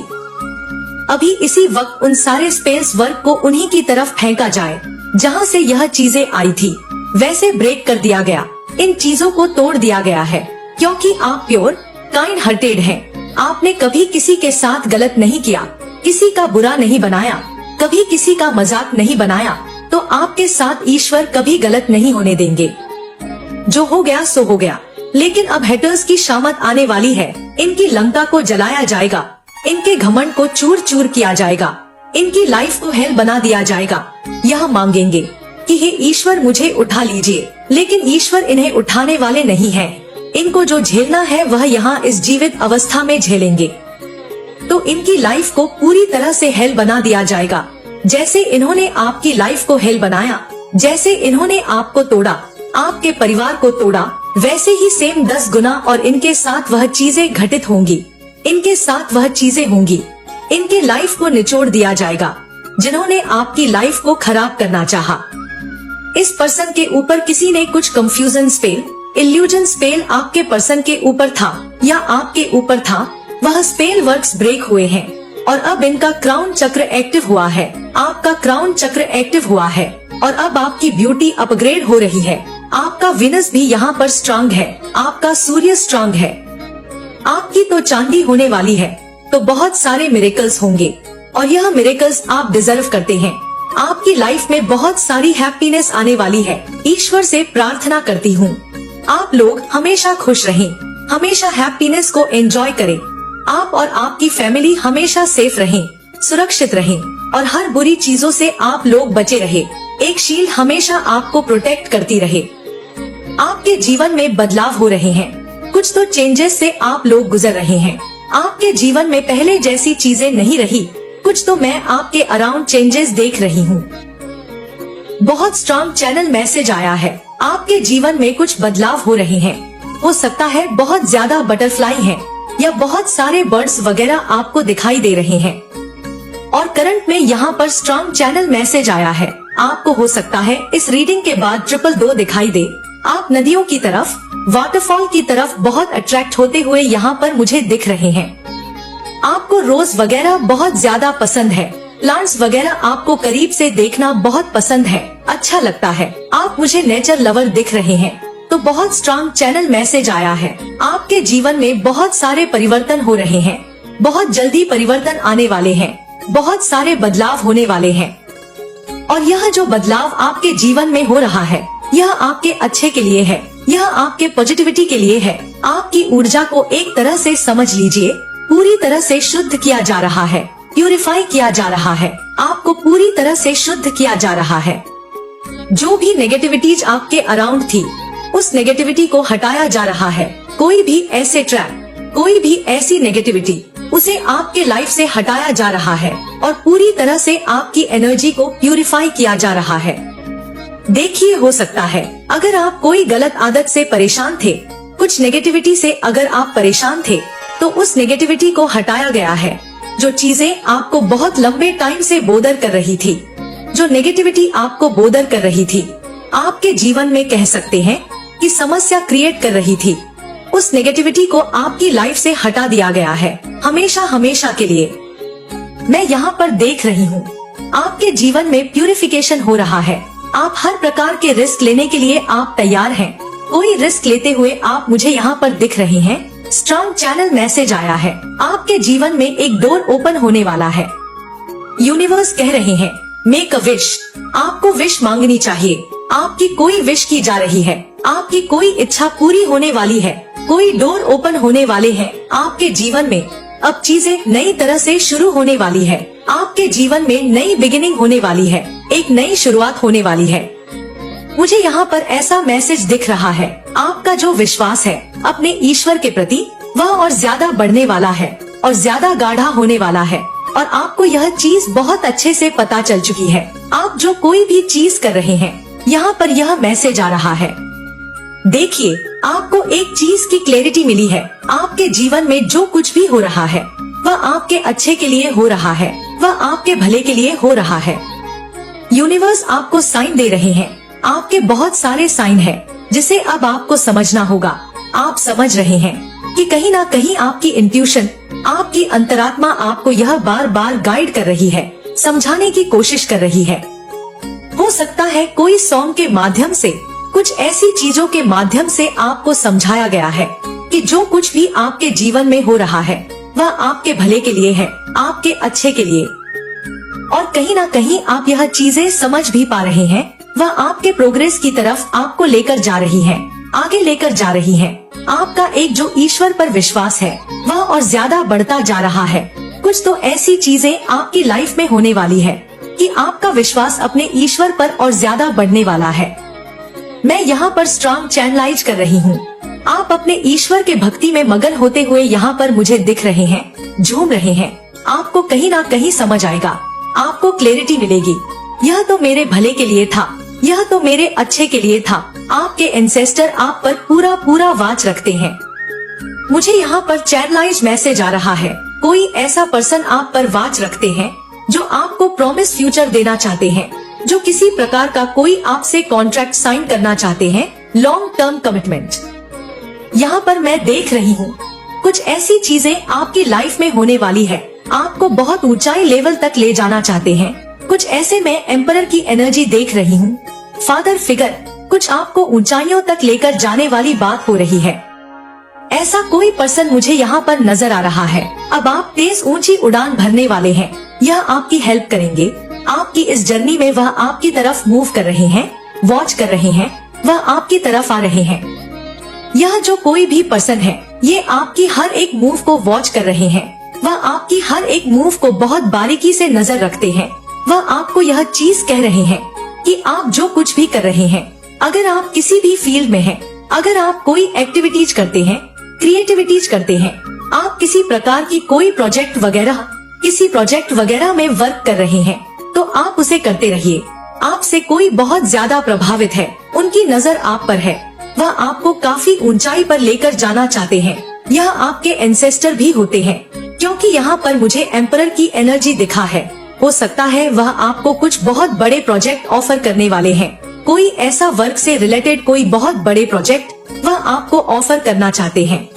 अभी इसी वक्त उन सारे स्पेल्स वर्क को उन्हीं की तरफ फेंका जाए जहां से यह चीजें आई थी। वैसे ब्रेक कर दिया गया, इन चीजों को तोड़ दिया गया है, क्योंकि आप प्योर, काइंड हार्टेड हैं। आपने कभी किसी के साथ गलत नहीं किया, किसी का बुरा नहीं बनाया, कभी किसी का मजाक नहीं बनाया। तो आपके साथ ईश्वर कभी गलत नहीं होने देंगे। जो हो गया सो हो गया, लेकिन अब हेटर्स की शामत आने वाली है। इनकी लंका को जलाया जाएगा, इनके घमंड को चूर चूर किया जाएगा, इनकी लाइफ को हेल बना दिया जाएगा। यह मांगेंगे कि हे ईश्वर मुझे उठा लीजिए, लेकिन ईश्वर इन्हें उठाने वाले नहीं हैं। इनको जो झेलना है वह यहाँ इस जीवित अवस्था में झेलेंगे। तो इनकी लाइफ को पूरी तरह से हेल बना दिया जाएगा। जैसे इन्होंने आपकी लाइफ को हेल बनाया, जैसे इन्होंने आपको तोड़ा, आपके परिवार को तोड़ा, वैसे ही सेम 10 गुना और इनके साथ वह चीजें घटित होंगी। इनके साथ वह चीजें होंगी। इनके लाइफ को निचोड़ दिया जाएगा जिन्होंने आपकी लाइफ को खराब करना चाहा। इस पर्सन के ऊपर किसी ने कुछ कंफ्यूजन स्पेल, इल्यूजन स्पेल आपके पर्सन के ऊपर था या आपके ऊपर था। वह स्पेल वर्क्स ब्रेक हुए हैं और अब इनका क्राउन चक्र एक्टिव हुआ है। आपका क्राउन चक्र एक्टिव हुआ है और अब आपकी ब्यूटी अपग्रेड हो रही है। आपका विनस भी यहाँ पर स्ट्रांग है, आपका सूर्य स्ट्रांग है। आपकी तो चांदी होने वाली है, तो बहुत सारे मिरेकल्स होंगे और यह मिरेकल्स आप डिजर्व करते हैं। आपकी लाइफ में बहुत सारी हैप्पीनेस आने वाली है। ईश्वर से प्रार्थना करती हूँ आप लोग हमेशा खुश रहें, हमेशा हैप्पीनेस को एंजॉय करें। आप और आपकी फैमिली हमेशा सेफ रहें। सुरक्षित रहें और हर बुरी चीजों से आप लोग बचे रहे। एक शील्ड हमेशा आपको प्रोटेक्ट करती रहे। आपके जीवन में बदलाव हो रहे हैं। कुछ तो चेंजेस से आप लोग गुजर रहे हैं। आपके जीवन में पहले जैसी चीजें नहीं रही। कुछ तो मैं आपके अराउंड चेंजेस देख रही हूँ। बहुत स्ट्रॉन्ग चैनल मैसेज आया है। आपके जीवन में कुछ बदलाव हो रहे हैं। हो सकता है बहुत ज्यादा बटरफ्लाई हैं या बहुत सारे बर्ड्स वगैरह आपको दिखाई दे रहे हैं। और करंट में यहाँ पर स्ट्रॉन्ग चैनल मैसेज आया है। आपको हो सकता है इस रीडिंग के बाद 222 दिखाई दे। आप नदियों की तरफ, वाटरफॉल की तरफ बहुत अट्रैक्ट होते हुए यहाँ पर मुझे दिख रहे हैं। आपको रोज वगैरह बहुत ज्यादा पसंद है। प्लांट्स वगैरह आपको करीब से देखना बहुत पसंद है, अच्छा लगता है। आप मुझे नेचर लवर दिख रहे हैं। तो बहुत स्ट्रॉन्ग चैनल मैसेज आया है। आपके जीवन में बहुत सारे परिवर्तन हो रहे हैं। बहुत जल्दी परिवर्तन आने वाले हैं। बहुत सारे बदलाव होने वाले हैं। और यह जो बदलाव आपके जीवन में हो रहा है, यह आपके अच्छे के लिए है। यह आपके पॉजिटिविटी के लिए है। आपकी ऊर्जा को एक तरह से समझ लीजिए, पूरी तरह से शुद्ध किया जा रहा है, प्यूरिफाई किया जा रहा है। आपको पूरी तरह से शुद्ध किया जा रहा है। जो भी नेगेटिविटीज आपके अराउंड थी, उस नेगेटिविटी को हटाया जा रहा है। कोई भी ऐसे ट्रैप, कोई भी ऐसी नेगेटिविटी, उसे आपके लाइफ से हटाया जा रहा है और पूरी तरह से आपकी एनर्जी को प्यूरिफाई किया जा रहा है। देखिए, हो सकता है अगर आप कोई गलत आदत से परेशान थे, कुछ नेगेटिविटी से अगर आप परेशान थे, तो उस नेगेटिविटी को हटाया गया है। जो चीजें आपको बहुत लंबे टाइम से बोदर कर रही थी, जो नेगेटिविटी आपको बोदर कर रही थी, आपके जीवन में कह सकते हैं कि समस्या क्रिएट कर रही थी, उस नेगेटिविटी को आपकी लाइफ से हटा दिया गया है, हमेशा हमेशा के लिए। मैं यहाँ पर देख रही हूँ आपके जीवन में प्यूरिफिकेशन हो रहा है। आप हर प्रकार के रिस्क लेने के लिए आप तैयार हैं। कोई रिस्क लेते हुए आप मुझे यहाँ पर दिख रहे हैं। स्ट्रॉन्ग चैनल मैसेज आया है। आपके जीवन में एक डोर ओपन होने वाला है। यूनिवर्स कह रहे हैं, मेक अ विश। आपको विश मांगनी चाहिए। आपकी कोई विश की जा रही है। आपकी कोई इच्छा पूरी होने वाली है। कोई डोर ओपन होने वाले हैं आपके जीवन में। अब चीजें नई तरह से शुरू होने वाली है। आपके जीवन में नई बिगिनिंग होने वाली है। एक नई शुरुआत होने वाली है। मुझे यहाँ पर ऐसा मैसेज दिख रहा है, आपका जो विश्वास है अपने ईश्वर के प्रति, वह और ज्यादा बढ़ने वाला है और ज्यादा गाढ़ा होने वाला है। और आपको यह चीज बहुत अच्छे से पता चल चुकी है। आप जो कोई भी चीज कर रहे हैं, यहाँ पर यह मैसेज आ रहा है। देखिए, आपको एक चीज की क्लैरिटी मिली है। आपके जीवन में जो कुछ भी हो रहा है, वह आपके अच्छे के लिए हो रहा है, वह आपके भले के लिए हो रहा है। यूनिवर्स आपको साइन दे रहे हैं। आपके बहुत सारे साइन हैं, जिसे अब आपको समझना होगा। आप समझ रहे हैं कि कहीं ना कहीं आपकी इंट्यूशन, आपकी अंतरात्मा आपको यह बार बार गाइड कर रही है, समझाने की कोशिश कर रही है। हो सकता है कोई सॉन्ग के माध्यम से, कुछ ऐसी चीजों के माध्यम से आपको समझाया गया है कि जो कुछ भी आपके जीवन में हो रहा है, वह आपके भले के लिए है, आपके अच्छे के लिए। और कहीं ना कहीं आप यह चीजें समझ भी पा रहे हैं। वह आपके प्रोग्रेस की तरफ आपको लेकर जा रही है, आगे लेकर जा रही है। आपका एक जो ईश्वर पर विश्वास है, वह और ज्यादा बढ़ता जा रहा है। कुछ तो ऐसी चीजें आपकी लाइफ में होने वाली है कि आपका विश्वास अपने ईश्वर पर और ज्यादा बढ़ने वाला है। मैं यहाँ पर स्ट्रॉन्ग चैनलाइज कर रही हूँ। आप अपने ईश्वर के भक्ति में मगन होते हुए यहाँ पर मुझे दिख रहे हैं, झूम रहे हैं। आपको कहीं ना कहीं समझ आएगा, आपको क्लैरिटी मिलेगी। यह तो मेरे भले के लिए था, यह तो मेरे अच्छे के लिए था। आपके एंसेस्टर आप पर पूरा पूरा वाच रखते हैं। मुझे यहाँ पर चैनलाइज मैसेज आ रहा है। कोई ऐसा पर्सन आप पर वाच रखते हैं जो आपको प्रॉमिस फ्यूचर देना चाहते हैं, जो किसी प्रकार का कोई आपसे कॉन्ट्रैक्ट साइन करना चाहते हैं, लॉन्ग टर्म कमिटमेंट। यहाँ पर मैं देख रही हूँ कुछ ऐसी चीजें आपकी लाइफ में होने वाली है। आपको बहुत ऊंचाई लेवल तक ले जाना चाहते हैं। कुछ ऐसे मैं एम्परर की एनर्जी देख रही हूँ, फादर फिगर। कुछ आपको ऊंचाइयों तक लेकर जाने वाली बात हो रही है। ऐसा कोई पर्सन मुझे यहाँ पर नजर आ रहा है। अब आप तेज ऊंची उड़ान भरने वाले हैं। यह आपकी हेल्प करेंगे। आपकी इस जर्नी में वह आपकी तरफ मूव कर रहे हैं, वॉच कर रहे हैं, वह आपकी तरफ आ रहे हैं। यह जो कोई भी पर्सन है, ये आपकी हर एक मूव को वॉच कर रहे हैं। वह आपकी हर एक मूव को बहुत बारीकी से नजर रखते हैं। वह आपको यह चीज कह रहे हैं कि आप जो कुछ भी कर रहे हैं, अगर आप किसी भी फील्ड में हैं, अगर आप कोई एक्टिविटीज करते हैं, क्रिएटिविटीज करते हैं, आप किसी प्रकार की कोई प्रोजेक्ट वगैरह में वर्क कर रहे हैं, तो आप उसे करते रहिए। आपसे कोई बहुत ज्यादा प्रभावित है, उनकी नजर आप पर है, वह आपको काफी ऊंचाई पर लेकर जाना चाहते हैं। यह आपके एंसेस्टर भी होते हैं, क्योंकि यहाँ पर मुझे एम्परर की एनर्जी दिखा है। हो सकता है वह आपको कुछ बहुत बड़े प्रोजेक्ट ऑफर करने वाले हैं। कोई ऐसा वर्क से रिलेटेड कोई बहुत बड़े प्रोजेक्ट वह आपको ऑफर करना चाहते हैं।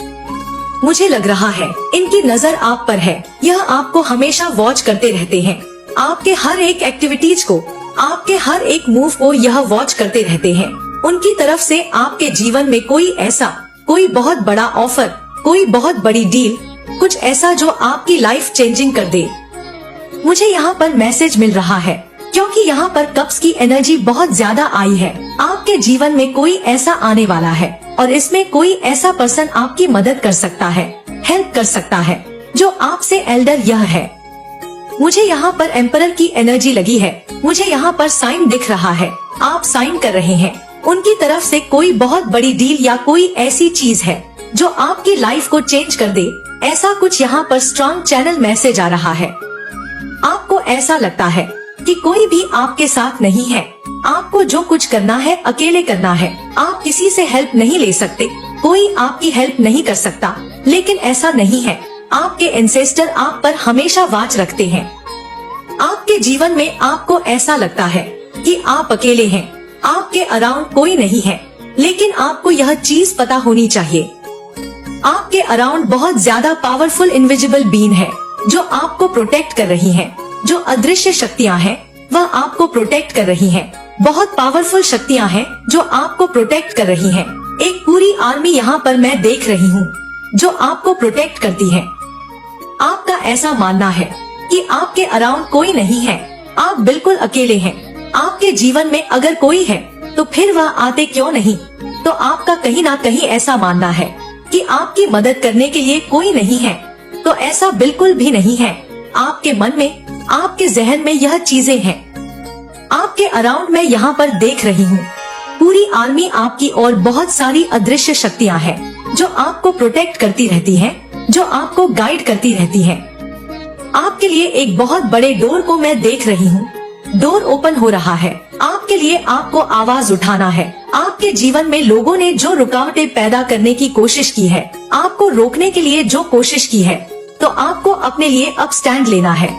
मुझे लग रहा है इनकी नजर आप पर है। यह आपको हमेशा वॉच करते रहते हैं। आपके हर एक एक्टिविटीज को, आपके हर एक मूव को यह वॉच करते रहते हैं। उनकी तरफ से आपके जीवन में कोई बहुत बड़ा ऑफर, कोई बहुत बड़ी डील, कुछ ऐसा जो आपकी लाइफ चेंजिंग कर दे। मुझे यहाँ पर मैसेज मिल रहा है, क्योंकि यहाँ पर कप्स की एनर्जी बहुत ज्यादा आई है। आपके जीवन में कोई ऐसा आने वाला है और इसमें कोई ऐसा पर्सन आपकी मदद कर सकता है, हेल्प कर सकता है, जो आपसे एल्डर यह है। मुझे यहाँ पर एम्परर की एनर्जी लगी है। मुझे यहाँ पर साइन दिख रहा है, आप साइन कर रहे हैं। उनकी तरफ से कोई बहुत बड़ी डील या कोई ऐसी चीज है जो आपकी लाइफ को चेंज कर दे। ऐसा कुछ यहाँ पर स्ट्रॉन्ग चैनल मैसेज आ रहा है। आपको ऐसा लगता है कि कोई भी आपके साथ नहीं है। आपको जो कुछ करना है अकेले करना है। आप किसी से हेल्प नहीं ले सकते, कोई आपकी हेल्प नहीं कर सकता। लेकिन ऐसा नहीं है, आपके एंसेस्टर आप पर हमेशा वाच रखते हैं। आपके जीवन में आपको ऐसा लगता है कि आप अकेले हैं, आपके अराउंड कोई नहीं है, लेकिन आपको यह चीज पता होनी चाहिए, आपके अराउंड बहुत ज्यादा पावरफुल इनविजिबल बीइंग है जो आपको प्रोटेक्ट कर रही है। जो अदृश्य शक्तियाँ हैं वह आपको प्रोटेक्ट कर रही हैं। बहुत पावरफुल शक्तियाँ हैं जो आपको प्रोटेक्ट कर रही हैं। एक पूरी आर्मी यहाँ पर मैं देख रही हूँ जो आपको प्रोटेक्ट करती है। आपका ऐसा मानना है कि आपके अराउंड कोई नहीं है, आप बिल्कुल अकेले हैं। आपके जीवन में अगर कोई है तो फिर वह आते क्यों नहीं? तो आपका कहीं ना कहीं ऐसा मानना है कि आपकी मदद करने के लिए कोई नहीं है, तो ऐसा बिल्कुल भी नहीं है। आपके मन में, आपके जहन में यह चीजें हैं। आपके अराउंड मैं यहाँ पर देख रही हूँ पूरी आर्मी आपकी और बहुत सारी अदृश्य शक्तियाँ हैं जो आपको प्रोटेक्ट करती रहती हैं, जो आपको गाइड करती रहती हैं। आपके लिए एक बहुत बड़े डोर को मैं देख रही हूँ। डोर ओपन हो रहा है आपके लिए। आपको आवाज उठाना है। आपके जीवन में लोगों ने जो रुकावटें पैदा करने की कोशिश की है, आपको रोकने के लिए जो कोशिश की है, तो आपको अपने लिए अब स्टैंड लेना है।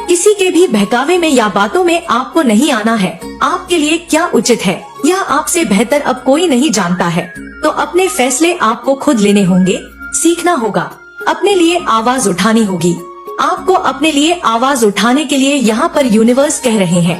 किसी के भी बहकावे में या बातों में आपको नहीं आना है। आपके लिए क्या उचित है यह आपसे बेहतर अब कोई नहीं जानता है, तो अपने फैसले आपको खुद लेने होंगे। सीखना होगा, अपने लिए आवाज उठानी होगी। आपको अपने लिए आवाज उठाने के लिए यहाँ पर यूनिवर्स कह रहे हैं,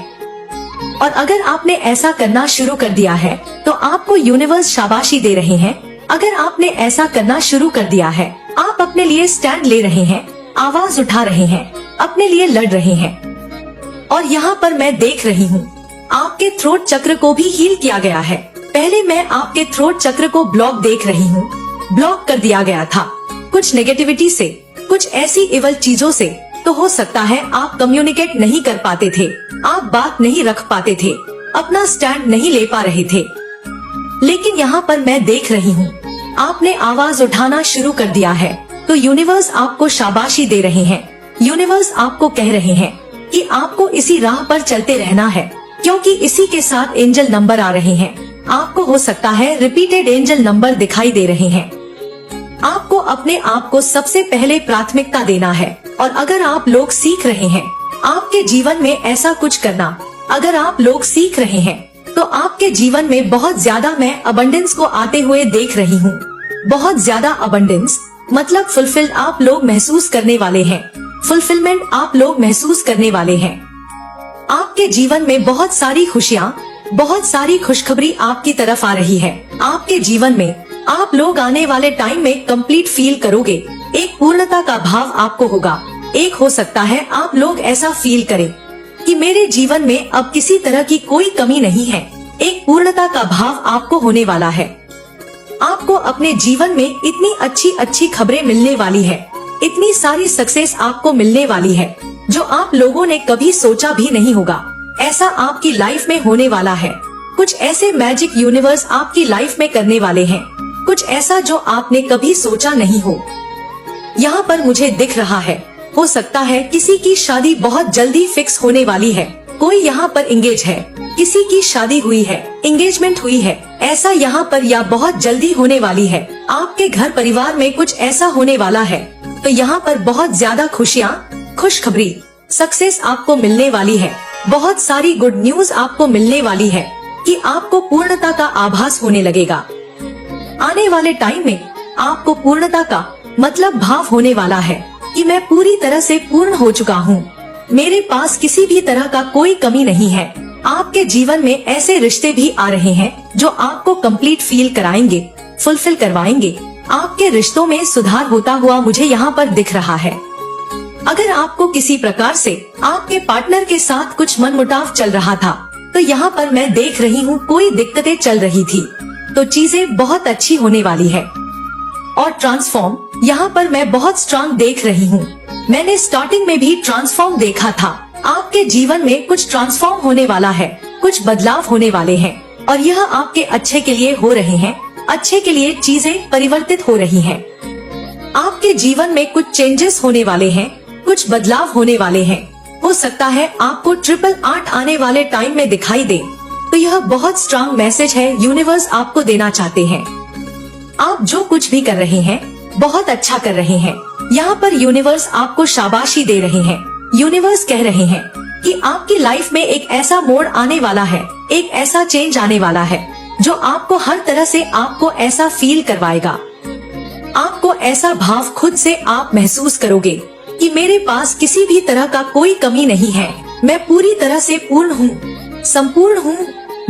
और अगर आपने ऐसा करना शुरू कर दिया है तो आपको यूनिवर्स शाबाशी दे रहे हैं। अगर आपने ऐसा करना शुरू कर दिया है, आप अपने लिए स्टैंड ले रहे हैं, आवाज उठा रहे हैं, अपने लिए लड़ रहे हैं। और यहाँ पर मैं देख रही हूँ आपके थ्रोट चक्र को भी हील किया गया है। पहले मैं आपके थ्रोट चक्र को ब्लॉक देख रही हूँ, ब्लॉक कर दिया गया था कुछ नेगेटिविटी से, कुछ ऐसी इवल चीजों से। तो हो सकता है आप कम्युनिकेट नहीं कर पाते थे, आप बात नहीं रख पाते थे, अपना स्टैंड नहीं ले पा रहे थे। लेकिन यहाँ पर मैं देख रही हूँ आपने आवाज उठाना शुरू कर दिया है, तो यूनिवर्स आपको शाबाशी दे रहे हैं। यूनिवर्स आपको कह रहे हैं कि आपको इसी राह पर चलते रहना है, क्योंकि इसी के साथ एंजल नंबर आ रहे हैं। आपको हो सकता है रिपीटेड एंजल नंबर दिखाई दे रहे हैं। आपको अपने आप को सबसे पहले प्राथमिकता देना है। और अगर आप लोग सीख रहे हैं आपके जीवन में ऐसा कुछ करना, अगर आप लोग सीख रहे हैं तो आपके जीवन में बहुत ज्यादा मैं अबंडेंस को आते हुए देख रही हूँ। बहुत ज्यादा अबंडेंस मतलब फुलफिल्ड आप लोग महसूस करने वाले हैं। फुलफिलमेंट आप लोग महसूस करने वाले हैं। आपके जीवन में बहुत सारी खुशियाँ, बहुत सारी खुशखबरी आपकी तरफ आ रही है। आपके जीवन में आप लोग आने वाले टाइम में कंप्लीट फील करोगे। एक पूर्णता का भाव आपको होगा। एक हो सकता है आप लोग ऐसा फील करें कि मेरे जीवन में अब किसी तरह की कोई कमी नहीं है। एक पूर्णता का भाव आपको होने वाला है। आपको अपने जीवन में इतनी अच्छी अच्छी खबरें मिलने वाली है, इतनी सारी सक्सेस आपको मिलने वाली है जो आप लोगों ने कभी सोचा भी नहीं होगा। ऐसा आपकी लाइफ में होने वाला है। कुछ ऐसे मैजिक यूनिवर्स आपकी लाइफ में करने वाले हैं, कुछ ऐसा जो आपने कभी सोचा नहीं हो। यहाँ पर मुझे दिख रहा है, हो सकता है किसी की शादी बहुत जल्दी फिक्स होने वाली है। कोई यहाँ पर इंगेज है, किसी की शादी हुई है, एंगेजमेंट हुई है, ऐसा यहाँ पर या बहुत जल्दी होने वाली है। आपके घर परिवार में कुछ ऐसा होने वाला है, तो यहाँ पर बहुत ज्यादा खुशियाँ, खुशखबरी, सक्सेस आपको मिलने वाली है। बहुत सारी गुड न्यूज आपको मिलने वाली है कि आपको पूर्णता का आभास होने लगेगा। आने वाले टाइम में आपको पूर्णता का मतलब भाव होने वाला है कि मैं पूरी तरह से पूर्ण हो चुका हूँ, मेरे पास किसी भी तरह का कोई कमी नहीं है। आपके जीवन में ऐसे रिश्ते भी आ रहे हैं जो आपको कंप्लीट फील कराएंगे, फुलफिल करवाएंगे। आपके रिश्तों में सुधार होता हुआ मुझे यहाँ पर दिख रहा है। अगर आपको किसी प्रकार से आपके पार्टनर के साथ कुछ मनमुटाव चल रहा था, तो यहाँ पर मैं देख रही हूँ कोई दिक्कतें चल रही थी, तो चीजें बहुत अच्छी होने वाली है। और ट्रांसफॉर्म यहाँ पर मैं बहुत स्ट्रांग देख रही हूँ। मैंने स्टार्टिंग में भी ट्रांसफॉर्म देखा था। आपके जीवन में कुछ ट्रांसफॉर्म होने वाला है, कुछ बदलाव होने वाले हैं और यह आपके अच्छे के लिए हो रहे हैं। अच्छे के लिए चीजें परिवर्तित हो रही हैं। आपके जीवन में कुछ चेंजेस होने वाले हैं, कुछ बदलाव होने वाले हैं। हो सकता है आपको 888 आने वाले टाइम में दिखाई दे, तो यह बहुत स्ट्रांग मैसेज है यूनिवर्स आपको देना चाहते हैं। आप जो कुछ भी कर रहे हैं बहुत अच्छा कर रहे हैं। यहाँ पर यूनिवर्स आपको शाबाशी दे रहे हैं। यूनिवर्स कह रहे हैं कि आपकी लाइफ में एक ऐसा मोड़ आने वाला है, एक ऐसा चेंज आने वाला है जो आपको हर तरह से आपको ऐसा फील करवाएगा। आपको ऐसा भाव खुद से आप महसूस करोगे कि मेरे पास किसी भी तरह का कोई कमी नहीं है, मैं पूरी तरह से पूर्ण हूँ, संपूर्ण हूँ,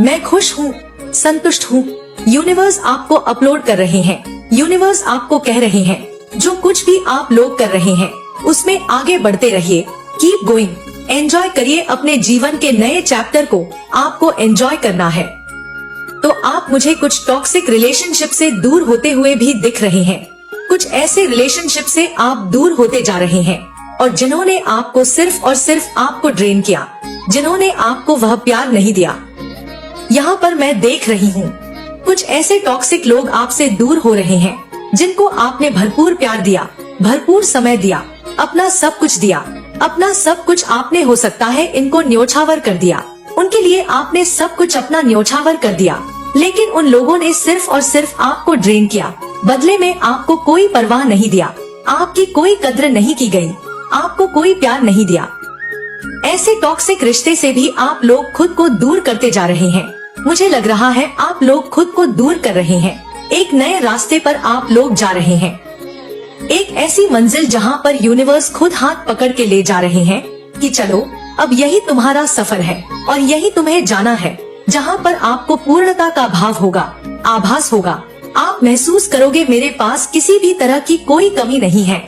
मैं खुश हूँ, संतुष्ट हूँ। यूनिवर्स आपको अपलोड कर रहे हैं। यूनिवर्स आपको कह रहे हैं जो कुछ भी आप लोग कर रहे हैं उसमें आगे बढ़ते रहिए, कीप गोइंग, एंजॉय करिए अपने जीवन के नए चैप्टर को। आपको एंजॉय करना है। तो आप मुझे कुछ टॉक्सिक रिलेशनशिप से दूर होते हुए भी दिख रहे हैं। कुछ ऐसे रिलेशनशिप से आप दूर होते जा रहे हैं और जिन्होंने आपको सिर्फ और सिर्फ आपको ड्रेन किया, जिन्होंने आपको वह प्यार नहीं दिया। यहाँ पर मैं देख रही हूँ कुछ ऐसे टॉक्सिक लोग आपसे दूर हो रहे हैं जिनको आपने भरपूर प्यार दिया, भरपूर समय दिया, अपना सब कुछ दिया। अपना सब कुछ आपने हो सकता है इनको न्योछावर कर दिया, उनके लिए आपने सब कुछ अपना न्योछावर कर दिया, लेकिन उन लोगों ने सिर्फ और सिर्फ आपको ड्रेन किया। बदले में आपको कोई परवाह नहीं दिया, आपकी कोई कद्र नहीं की गई, आपको कोई प्यार नहीं दिया। ऐसे टॉक्सिक रिश्ते से भी आप लोग खुद को दूर करते जा रहे हैं। मुझे लग रहा है आप लोग खुद को दूर कर रहे हैं। एक नए रास्ते पर आप लोग जा रहे हैं, एक ऐसी मंजिल जहां पर यूनिवर्स खुद हाथ पकड़ के ले जा रहे हैं कि चलो अब यही तुम्हारा सफर है और यही तुम्हें जाना है, जहां पर आपको पूर्णता का भाव होगा, आभास होगा। आप महसूस करोगे मेरे पास किसी भी तरह की कोई कमी नहीं है।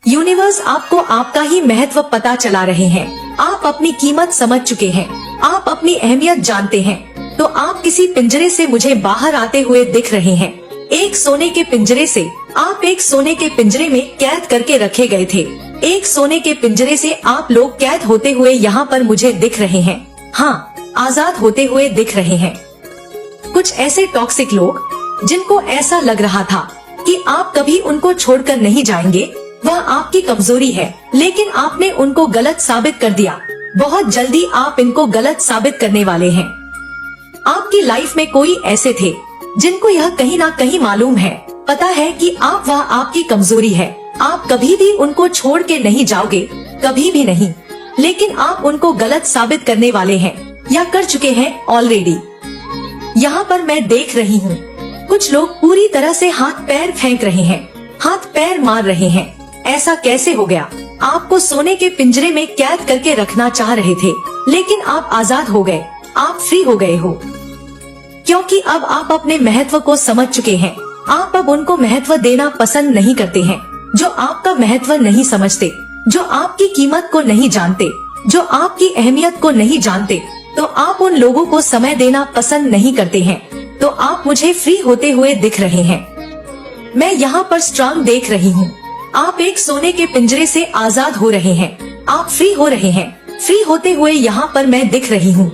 यूनिवर्स आपको आपका ही महत्व पता चला रहे हैं। आप अपनी कीमत समझ चुके हैं, आप अपनी अहमियत जानते हैं। तो आप किसी पिंजरे से मुझे बाहर आते हुए दिख रहे हैं। एक सोने के पिंजरे से आप एक सोने के पिंजरे में कैद करके रखे गए थे। एक सोने के पिंजरे से आप लोग कैद होते हुए यहाँ पर मुझे दिख रहे हैं। हाँ, आजाद होते हुए दिख रहे हैं। कुछ ऐसे टॉक्सिक लोग जिनको ऐसा लग रहा था कि आप कभी उनको छोड़कर नहीं जाएंगे, वह आपकी कमजोरी है, लेकिन आपने उनको गलत साबित कर दिया। बहुत जल्दी आप इनको गलत साबित करने वाले हैं। आपकी लाइफ में कोई ऐसे थे जिनको यह कहीं ना कहीं मालूम है, पता है कि आप वह आपकी कमजोरी है। आप कभी भी उनको छोड़ के नहीं जाओगे, कभी भी नहीं, लेकिन आप उनको गलत साबित करने वाले हैं या कर चुके हैं ऑलरेडी। यहाँ पर मैं देख रही हूँ कुछ लोग पूरी तरह से हाथ पैर फेंक रहे हैं, हाथ पैर मार रहे हैं। ऐसा कैसे हो गया? आपको सोने के पिंजरे में कैद करके रखना चाह रहे थे, लेकिन आप आजाद हो गए, आप फ्री हो गए हो, क्योंकि अब आप अपने महत्व को समझ चुके हैं। आप अब उनको महत्व देना पसंद नहीं करते हैं जो आपका महत्व नहीं समझते, जो आपकी कीमत को नहीं जानते, जो आपकी अहमियत को नहीं जानते। तो आप उन लोगों को समय देना पसंद नहीं करते हैं। तो आप मुझे फ्री होते हुए दिख रहे हैं। मैं यहाँ पर स्ट्रांग देख रही हूँ। आप एक सोने के पिंजरे से आजाद हो रहे हैं। आप फ्री हो रहे हैं। फ्री होते हुए यहाँ पर मैं दिख रही हूँ।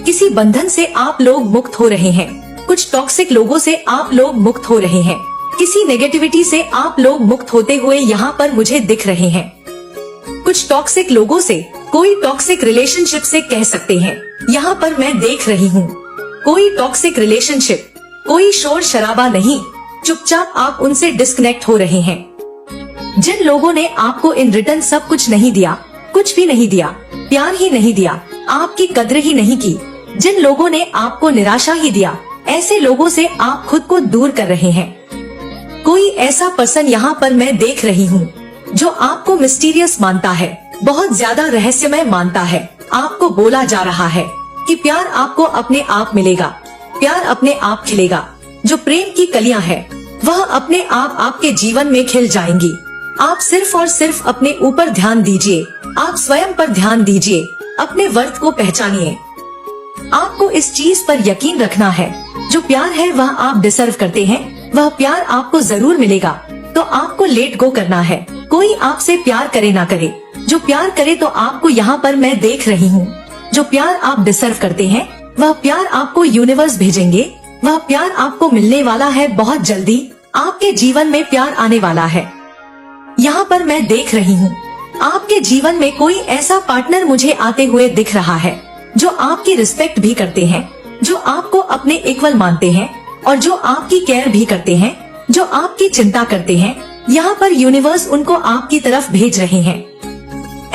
किसी बंधन से आप लोग मुक्त हो रहे हैं। कुछ टॉक्सिक लोगों से आप लोग मुक्त हो रहे हैं। किसी नेगेटिविटी से आप लोग मुक्त होते हुए यहाँ पर मुझे दिख रहे हैं। कुछ टॉक्सिक लोगों से, कोई टॉक्सिक रिलेशनशिप से कह सकते हैं, यहाँ पर मैं देख रही हूँ। कोई टॉक्सिक रिलेशनशिप, कोई शोर शराबा नहीं, चुपचाप आप उनसे डिस्कनेक्ट हो रहे हैं। जिन लोगों ने आपको इन रिटर्न सब कुछ नहीं दिया, कुछ भी नहीं दिया, प्यार ही नहीं दिया, आपकी कद्र ही नहीं की, जिन लोगों ने आपको निराशा ही दिया, ऐसे लोगों से आप खुद को दूर कर रहे हैं। कोई ऐसा पर्सन यहाँ पर मैं देख रही हूँ जो आपको मिस्टीरियस मानता है, बहुत ज्यादा रहस्यमय मानता है। आपको बोला जा रहा है कि प्यार आपको अपने आप मिलेगा, प्यार अपने आप खिलेगा। जो प्रेम की कलियां हैं, वह अपने आप आपके जीवन में खिल जाएंगी। आप सिर्फ और सिर्फ अपने ऊपर ध्यान दीजिए। आप स्वयं पर ध्यान दीजिए। अपने वर्थ को पहचानिए। आपको इस चीज पर यकीन रखना है, जो प्यार है वह आप डिजर्व करते हैं, वह प्यार आपको जरूर मिलेगा। तो आपको लेट गो करना है। कोई आपसे प्यार करे ना करे, जो प्यार करे तो आपको यहाँ पर मैं देख रही हूँ। जो प्यार आप डिजर्व करते हैं, वह प्यार आपको यूनिवर्स भेजेंगे। वह प्यार आपको मिलने वाला है बहुत जल्दी। आपके जीवन में प्यार आने वाला है। यहाँ पर मैं देख रही हूँ आपके जीवन में कोई ऐसा पार्टनर मुझे आते हुए दिख रहा है, जो आपकी रिस्पेक्ट भी करते हैं, जो आपको अपने इक्वल मानते हैं और जो आपकी केयर भी करते हैं, जो आपकी चिंता करते हैं। यहाँ पर यूनिवर्स उनको आपकी तरफ भेज रहे हैं।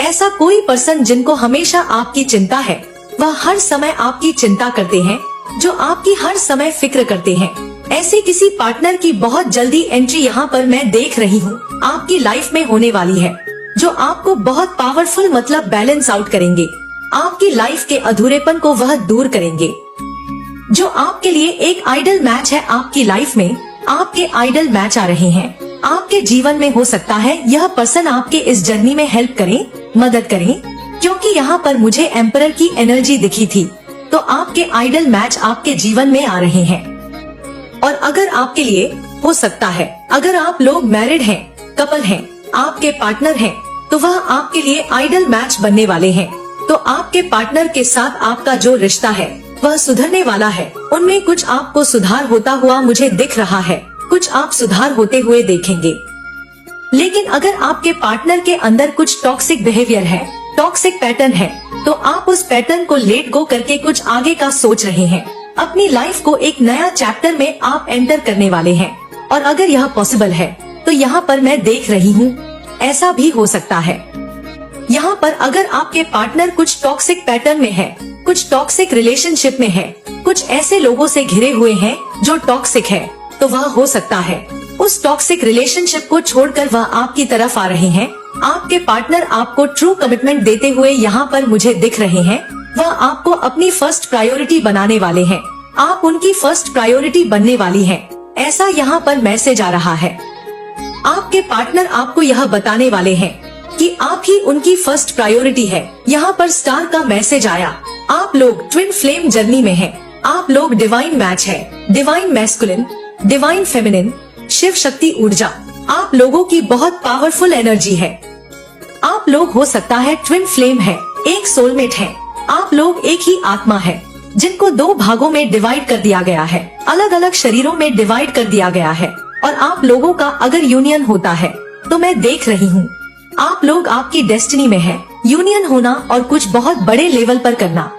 ऐसा कोई पर्सन जिनको हमेशा आपकी चिंता है, वह हर समय आपकी चिंता करते हैं, जो आपकी हर समय फिक्र करते हैं। ऐसे किसी पार्टनर की बहुत जल्दी एंट्री यहाँ पर मैं देख रही हूँ आपकी लाइफ में होने वाली है, जो आपको बहुत पावरफुल मतलब बैलेंस आउट करेंगे। आपकी लाइफ के अधूरेपन को वह दूर करेंगे। जो आपके लिए एक आइडल मैच है आपकी लाइफ में, आपके आइडल मैच आ रहे हैं आपके जीवन में। हो सकता है यह पर्सन आपके इस जर्नी में हेल्प करें, मदद करें, क्योंकि यहाँ पर मुझे एम्परर की एनर्जी दिखी थी। तो आपके आइडल मैच आपके जीवन में आ रहे हैं। और अगर आपके लिए हो सकता है, अगर आप लोग मैरिड हैं, कपल हैं, आपके पार्टनर हैं, तो वह आपके लिए आइडल मैच बनने वाले हैं। तो आपके पार्टनर के साथ आपका जो रिश्ता है वह सुधरने वाला है। उनमें कुछ आपको सुधार होता हुआ मुझे दिख रहा है। कुछ आप सुधार होते हुए देखेंगे। लेकिन अगर आपके पार्टनर के अंदर कुछ टॉक्सिक बिहेवियर है, टॉक्सिक पैटर्न है, तो आप उस पैटर्न को लेट गो करके कुछ आगे का सोच रहे हैं। अपनी लाइफ को एक नया चैप्टर में आप एंटर करने वाले हैं। और अगर यह पॉसिबल है तो यहाँ पर मैं देख रही हूँ ऐसा भी हो सकता है। यहाँ पर अगर आपके पार्टनर कुछ टॉक्सिक पैटर्न में है, कुछ टॉक्सिक रिलेशनशिप में है, कुछ ऐसे लोगों से घिरे हुए हैं जो टॉक्सिक है, तो वह हो सकता है उस टॉक्सिक रिलेशनशिप को छोड़कर वह आपकी तरफ आ रहे हैं। आपके पार्टनर आपको ट्रू कमिटमेंट देते हुए यहाँ पर मुझे दिख रहे हैं। वह आपको अपनी फर्स्ट प्रायोरिटी बनाने वाले हैं। आप उनकी फर्स्ट प्रायोरिटी बनने वाली हैं। ऐसा यहाँ पर मैसेज आ रहा है। आपके पार्टनर आपको यह बताने वाले हैं कि आप ही उनकी फर्स्ट प्रायोरिटी है। यहाँ पर स्टार का मैसेज आया। आप लोग ट्विन फ्लेम जर्नी में हैं। आप लोग डिवाइन मैच है, divine masculine, divine feminine, Shiva Shakti ऊर्जा। आप लोगों की बहुत पावरफुल एनर्जी है। आप लोग हो सकता है ट्विन फ्लेम है, एक सोलमेट है। आप लोग एक ही आत्मा है, जिनको दो भागों में डिवाइड कर दिया गया है, अलग अलग शरीरों में डिवाइड कर दिया गया है। और आप लोगों का अगर यूनियन होता है तो मैं देख रही हूँ आप लोग आपकी डेस्टिनी में है यूनियन होना और कुछ बहुत बड़े लेवल पर करना,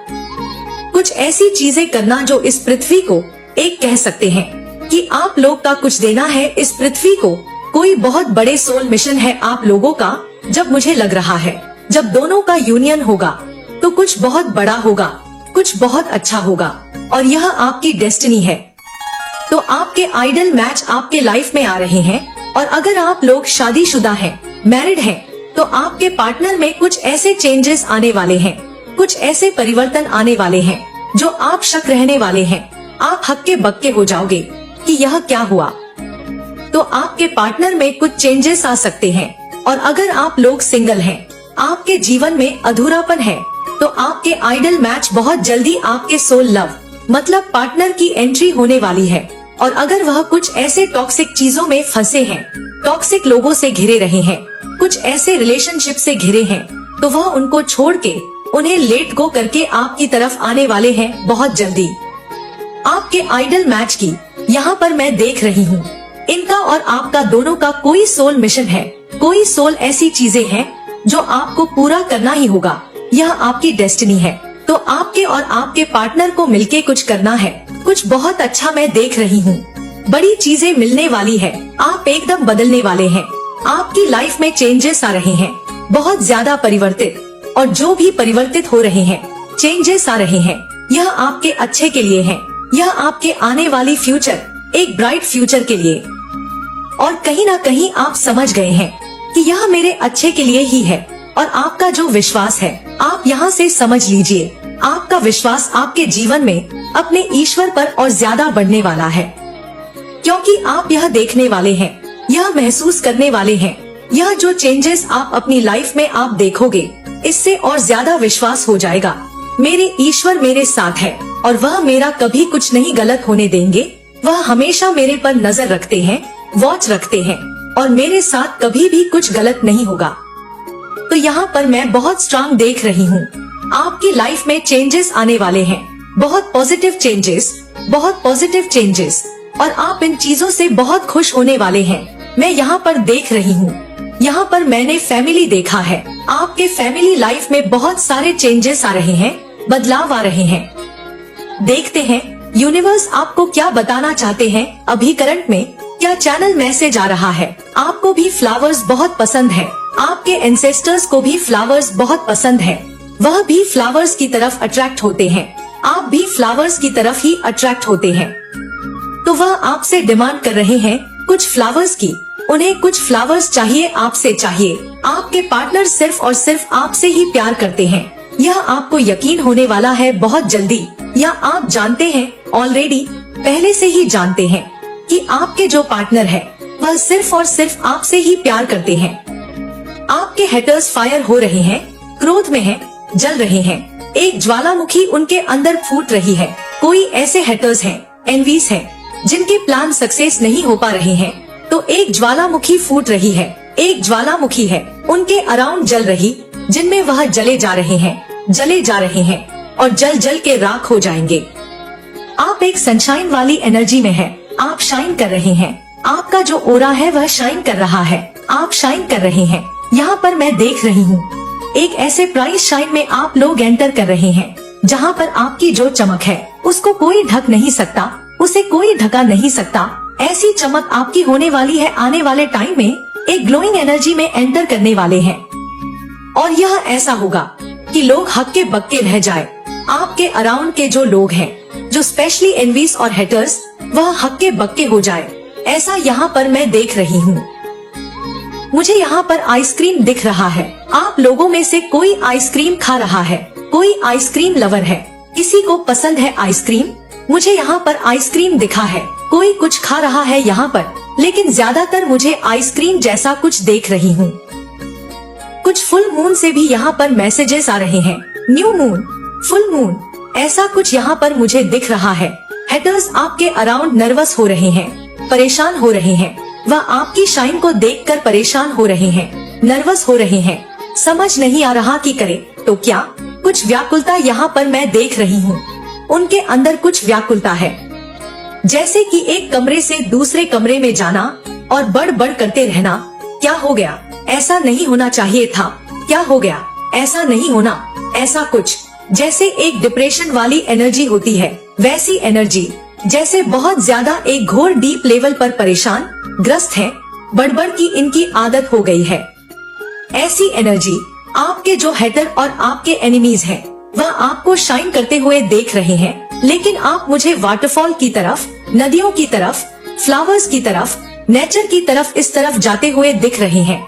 कुछ ऐसी चीजें करना जो इस पृथ्वी को एक कह सकते हैं कि आप लोग का कुछ देना है इस पृथ्वी को। कोई बहुत बड़े सोल मिशन है आप लोगों का। जब मुझे लग रहा है जब दोनों का यूनियन होगा तो कुछ बहुत बड़ा होगा, कुछ बहुत अच्छा होगा और यह आपकी डेस्टिनी है। तो आपके आइडल मैच आपके लाइफ में आ रहे हैं। और अगर आप लोग शादीशुदा हैं, मैरिड हैं, तो आपके पार्टनर में कुछ ऐसे चेंजेस आने वाले हैं, कुछ ऐसे परिवर्तन आने वाले हैं जो आप शक रहने वाले हैं। आप हक्के बक्के हो जाओगे कि यह क्या हुआ। तो आपके पार्टनर में कुछ चेंजेस आ सकते हैं। और अगर आप लोग सिंगल हैं, आपके जीवन में अधूरापन है, तो आपके आइडल मैच बहुत जल्दी आपके सोल लव मतलब पार्टनर की एंट्री होने वाली है। और अगर वह कुछ ऐसे टॉक्सिक चीजों में फंसे हैं, टॉक्सिक लोगों से घिरे रहे हैं, कुछ ऐसे रिलेशनशिप से घिरे हैं, तो वह उनको छोड़ के उन्हें लेट गो करके आपकी तरफ आने वाले हैं बहुत जल्दी। आपके आइडल मैच की यहाँ पर मैं देख रही हूँ। इनका और आपका दोनों का कोई सोल मिशन है, कोई सोल ऐसी चीजें हैं जो आपको पूरा करना ही होगा। यह आपकी डेस्टिनी है। तो आपके और आपके पार्टनर को मिलके कुछ करना है, कुछ बहुत अच्छा मैं देख रही हूँ। बड़ी चीजें मिलने वाली है, आप एकदम बदलने वाले हैं। आपकी लाइफ में चेंजेस आ रहे हैं, बहुत ज्यादा परिवर्तित, और जो भी परिवर्तित हो रहे हैं, चेंजेस आ रहे हैं, यह आपके अच्छे के लिए है। यह आपके आने वाली फ्यूचर, एक ब्राइट फ्यूचर के लिए। और कहीं ना कहीं आप समझ गए हैं कि यह मेरे अच्छे के लिए ही है। और आपका जो विश्वास है, आप यहाँ से समझ लीजिए, आपका विश्वास आपके जीवन में अपने ईश्वर पर और ज्यादा बढ़ने वाला है। क्योंकि आप यह देखने वाले हैं, यह महसूस करने वाले हैं, यह जो चेंजेस आप अपनी लाइफ में आप देखोगे, इससे और ज्यादा विश्वास हो जाएगा, मेरे ईश्वर मेरे साथ है और वह मेरा कभी कुछ नहीं गलत होने देंगे। वह हमेशा मेरे पर नजर रखते हैं, वॉच रखते हैं, और मेरे साथ कभी भी कुछ गलत नहीं होगा। तो यहाँ पर मैं बहुत स्ट्रांग देख रही हूँ। आपकी लाइफ में चेंजेस आने वाले हैं, बहुत पॉजिटिव चेंजेस, बहुत पॉजिटिव चेंजेस, और आप इन चीजों से बहुत खुश होने वाले हैं। मैं यहाँ पर देख रही हूँ, यहाँ पर मैंने फैमिली देखा है। आपके फैमिली लाइफ में बहुत सारे चेंजेस आ रहे हैं, बदलाव आ रहे हैं। देखते हैं यूनिवर्स आपको क्या बताना चाहते हैं अभी करंट में। क्या चैनल मैसेज आ रहा है? आपको भी फ्लावर्स बहुत पसंद है, आपके एंसेस्टर्स को भी फ्लावर्स बहुत पसंद है, वह भी फ्लावर्स की तरफ अट्रैक्ट होते हैं, आप भी फ्लावर्स की तरफ ही अट्रैक्ट होते हैं। तो वह आपसे डिमांड कर रहे हैं कुछ फ्लावर्स की, उन्हें कुछ फ्लावर्स चाहिए, आपसे चाहिए। आपके पार्टनर सिर्फ और सिर्फ आपसे ही प्यार करते हैं, यह आपको यकीन होने वाला है बहुत जल्दी। या आप जानते हैं, ऑलरेडी पहले से ही जानते हैं कि आपके जो पार्टनर है वह सिर्फ और सिर्फ आपसे ही प्यार करते हैं। आपके हेटर्स फायर हो रहे हैं, क्रोध में हैं, जल रहे हैं, एक ज्वालामुखी उनके अंदर फूट रही है। कोई ऐसे हेटर्स हैं, एनवीज हैं, जिनके प्लान सक्सेस नहीं हो पा रहे हैं, तो एक ज्वालामुखी फूट रही है, एक ज्वालामुखी है उनके अराउंड जल रही, जिनमें वह जले जा रहे हैं, जले जा रहे हैं, और जल जल के राख हो जाएंगे। आप एक सनशाइन वाली एनर्जी में हैं, आप शाइन कर रहे हैं, आपका जो ओरा है वह शाइन कर रहा है, आप शाइन कर रहे हैं। यहाँ पर मैं देख रही हूँ एक ऐसे प्राइस शाइन में आप लोग एंटर कर रहे हैं, जहाँ पर आपकी जो चमक है उसको कोई ढक नहीं सकता, उसे कोई ढका नहीं सकता। ऐसी चमक आपकी होने वाली है, आने वाले टाइम में एक ग्लोइंग एनर्जी में एंटर करने वाले हैं। और यह ऐसा होगा कि लोग हक्के बक्के रह जाए। आपके अराउंड के जो लोग हैं, जो स्पेशली एनवीज और हेटर्स, वह हक्के बक्के हो जाए, ऐसा यहाँ पर मैं देख रही हूँ। मुझे यहाँ पर आइसक्रीम दिख रहा है, आप लोगों में से कोई आइसक्रीम खा रहा है, कोई आइसक्रीम लवर है, किसी को पसंद है आइसक्रीम। मुझे यहाँ पर आइसक्रीम दिखा है, कोई कुछ खा रहा है यहाँ पर, लेकिन ज्यादातर मुझे आइसक्रीम जैसा कुछ देख रही हूँ। कुछ फुल मून से भी यहाँ पर मैसेजेस आ रहे हैं, न्यू मून, फुल मून, ऐसा कुछ यहाँ पर मुझे दिख रहा है। हेटर्स आपके अराउंड नर्वस हो रहे हैं, परेशान हो रहे हैं, वह आपकी शाइन को देखकर परेशान हो रहे हैं, नर्वस हो रहे हैं, समझ नहीं आ रहा कि करे तो क्या। कुछ व्याकुलता यहाँ पर मैं देख रही हूँ, उनके अंदर कुछ व्याकुलता है, जैसे कि एक कमरे से दूसरे कमरे में जाना और बढ़ बढ़ करते रहना। क्या हो गया? ऐसा नहीं होना चाहिए था, क्या हो गया? ऐसा नहीं होना, ऐसा कुछ जैसे एक डिप्रेशन वाली एनर्जी होती है, वैसी एनर्जी, जैसे बहुत ज्यादा एक घोर डीप लेवल पर परेशान ग्रस्त है, बड़बड़ की इनकी आदत हो गई है। ऐसी एनर्जी आपके जो हेटर और आपके एनिमीज हैं, वह आपको शाइन करते हुए देख रहे हैं, लेकिन आप मुझे वाटरफॉल की तरफ, नदियों की तरफ, फ्लावर्स की तरफ, नेचर की तरफ, इस तरफ जाते हुए दिख रहे हैं।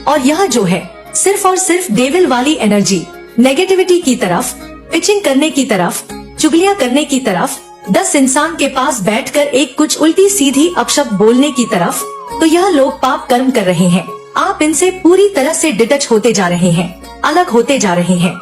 और यह जो है सिर्फ और सिर्फ डेविल वाली एनर्जी, नेगेटिविटी की तरफ, पिचिंग करने की तरफ, चुगलियां करने की तरफ, 10 इंसान के पास बैठकर एक कुछ उल्टी सीधी अपशब्द बोलने की तरफ, तो यह लोग पाप कर्म कर रहे हैं। आप इनसे पूरी तरह से डिटच होते जा रहे हैं, अलग होते जा रहे हैं।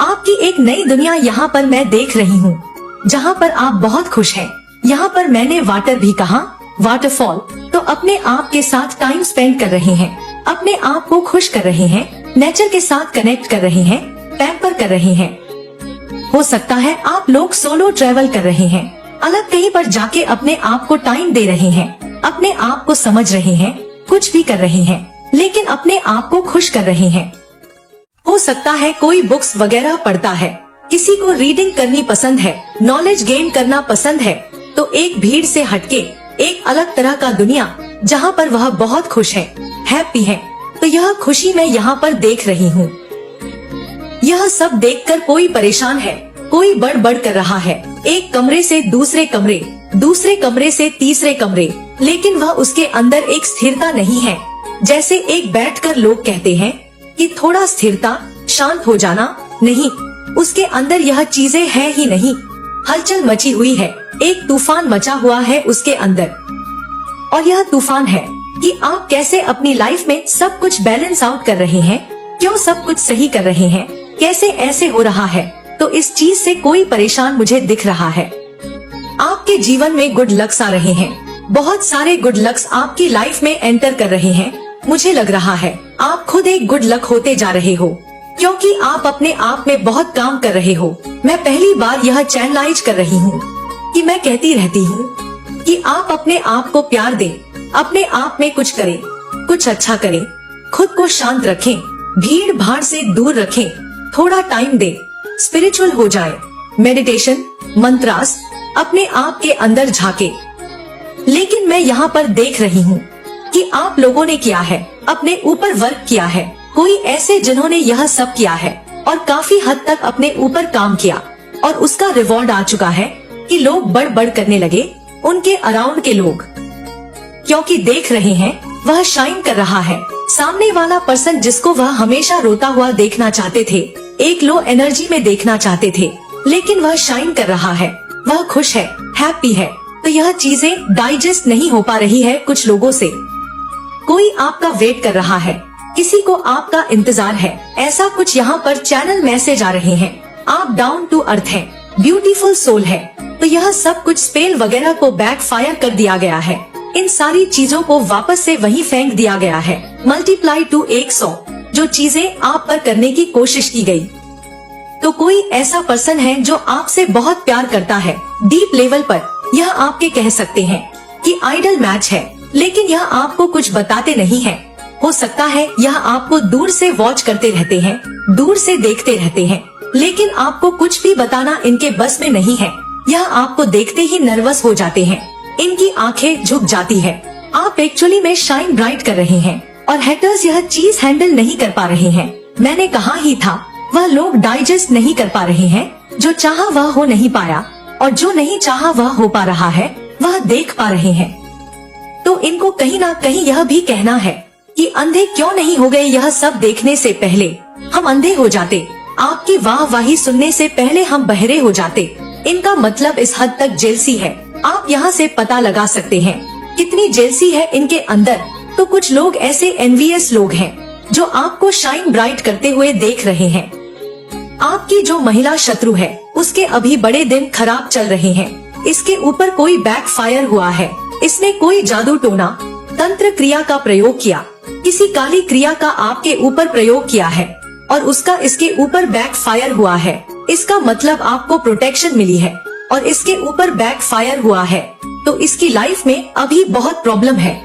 आपकी एक नई दुनिया यहाँ पर मैं देख रही हूँ, जहाँ पर आप बहुत खुश हैं। यहाँ पर मैंने वाटर भी कहा, वाटरफॉल, तो अपने आप के साथ टाइम स्पेंड कर रहे हैं, अपने आप को खुश कर रहे हैं, नेचर के साथ कनेक्ट कर रहे हैं, पैम्पर कर रहे हैं। हो सकता है आप लोग सोलो ट्रेवल कर रहे हैं, अलग कहीं पर जाके अपने आप को टाइम दे रहे हैं, अपने आप को समझ रहे हैं, कुछ भी कर रहे हैं, लेकिन अपने आप को खुश कर रहे हैं। हो सकता है कोई बुक्स वगैरह पढ़ता है, किसी को रीडिंग करनी पसंद है, नॉलेज गेन करना पसंद है, तो एक भीड़ से हटके एक अलग तरह का दुनिया जहाँ पर वह बहुत खुश है, हैप्पी है। तो यह खुशी मैं यहाँ पर देख रही हूँ। यह सब देखकर कोई परेशान है, कोई बड़बड़ कर रहा है, एक कमरे से दूसरे कमरे, दूसरे कमरे से तीसरे कमरे, लेकिन वह उसके अंदर एक स्थिरता नहीं है। जैसे एक बैठकर लोग कहते हैं कि थोड़ा स्थिरता, शांत हो जाना, नहीं, उसके अंदर यह चीजें है ही नहीं। हलचल मची हुई है, एक तूफान मचा हुआ है उसके अंदर। और यह तूफान है कि आप कैसे अपनी लाइफ में सब कुछ बैलेंस आउट कर रहे हैं, क्यों सब कुछ सही कर रहे हैं, कैसे ऐसे हो रहा है। तो इस चीज से कोई परेशान मुझे दिख रहा है। आपके जीवन में गुड लक्स आ रहे हैं, बहुत सारे गुड लक्स आपकी लाइफ में एंटर कर रहे हैं। मुझे लग रहा है आप खुद एक गुड लक होते जा रहे हो, क्योंकि आप अपने आप में बहुत काम कर रहे हो। मैं पहली बार यह चैनलाइज कर रही हूँ कि मैं कहती रहती हूँ कि आप अपने आप को प्यार दें, अपने आप में कुछ करें, कुछ अच्छा करें, खुद को शांत रखें, भीड़ भाड़ से दूर रखें, थोड़ा टाइम दें, स्पिरिचुअल हो जाए, मेडिटेशन, मंत्रास, अपने आप के अंदर झाके। लेकिन मैं यहाँ पर देख रही हूँ कि आप लोगों ने किया है, अपने ऊपर वर्क किया है। कोई ऐसे जिन्होंने यह सब किया है और काफी हद तक अपने ऊपर काम किया और उसका रिवॉर्ड आ चुका है कि लोग बढ़ करने लगे, उनके अराउंड के लोग, क्योंकि देख रहे हैं वह शाइन कर रहा है। सामने वाला पर्सन जिसको वह हमेशा रोता हुआ देखना चाहते थे, एक लो एनर्जी में देखना चाहते थे, लेकिन वह शाइन कर रहा है, वह खुश है, हैप्पी है। तो यह चीजें डाइजेस्ट नहीं हो पा रही है कुछ लोगों से। कोई आपका वेट कर रहा है, किसी को आपका इंतजार है, ऐसा कुछ यहाँ पर चैनल मैसेज आ रहे हैं। आप डाउन टू अर्थ हैं, ब्यूटीफुल सोल है। तो यह सब कुछ स्पेल वगैरह को बैक फायर कर दिया गया है, इन सारी चीजों को वापस से वहीं फेंक दिया गया है, मल्टीप्लाई टू 100 जो चीजें आप पर करने की कोशिश की गई। तो कोई ऐसा पर्सन है जो आपसे बहुत प्यार करता है डीप लेवल पर, यह आपके कह सकते हैं कि आइडल मैच है, लेकिन यह आपको कुछ बताते नहीं है। हो सकता है यह आपको दूर से वॉच करते रहते हैं, दूर से देखते रहते हैं, लेकिन आपको कुछ भी बताना इनके बस में नहीं है। यह आपको देखते ही नर्वस हो जाते हैं, इनकी आंखें झुक जाती है। आप एक्चुअली में शाइन ब्राइट कर रहे हैं और हैटर्स यह चीज हैंडल नहीं कर पा रहे हैं। मैंने कहा ही था, वह लोग डाइजेस्ट नहीं कर पा रहे हैं। जो चाहा वह हो नहीं पाया और जो नहीं चाहा वह हो पा रहा है, वह देख पा रहे हैं। तो इनको कहीं ना कहीं यह भी कहना है कि अंधे क्यों नहीं हो गए। यह सब देखने से पहले हम अंधे हो जाते, आपकी वाहवाही सुनने से पहले हम बहरे हो जाते। इनका मतलब इस हद तक जेलसी है। आप यहाँ से पता लगा सकते हैं कितनी जेलसी है इनके अंदर। तो कुछ लोग ऐसे एनवियस लोग हैं जो आपको शाइन ब्राइट करते हुए देख रहे हैं। आपकी जो महिला शत्रु है उसके अभी बड़े दिन खराब चल रहे हैं। इसके ऊपर कोई बैक फायर हुआ है, इसने कोई जादू टोना तंत्र क्रिया का प्रयोग किया, किसी काली क्रिया का आपके ऊपर प्रयोग किया है और उसका इसके ऊपर बैक फायर हुआ है। इसका मतलब आपको प्रोटेक्शन मिली है और इसके ऊपर बैक फायर हुआ है, तो इसकी लाइफ में अभी बहुत प्रॉब्लम है।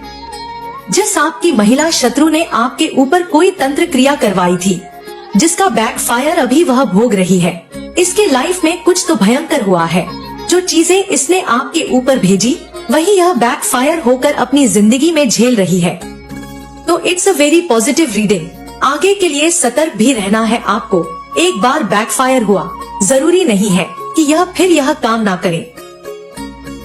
जिस आपकी महिला शत्रु ने आपके ऊपर कोई तंत्र क्रिया करवाई थी, जिसका बैक फायर अभी वह भोग रही है, इसके लाइफ में कुछ तो भयंकर हुआ है। जो चीजें इसने आपके ऊपर भेजी वही यह बैक फायर होकर अपनी जिंदगी में झेल रही है। तो it's a very positive reading. आगे के लिए सतर्क भी रहना है आपको। एक बार बैकफायर हुआ, जरूरी नहीं है कि यह फिर यह काम ना करे।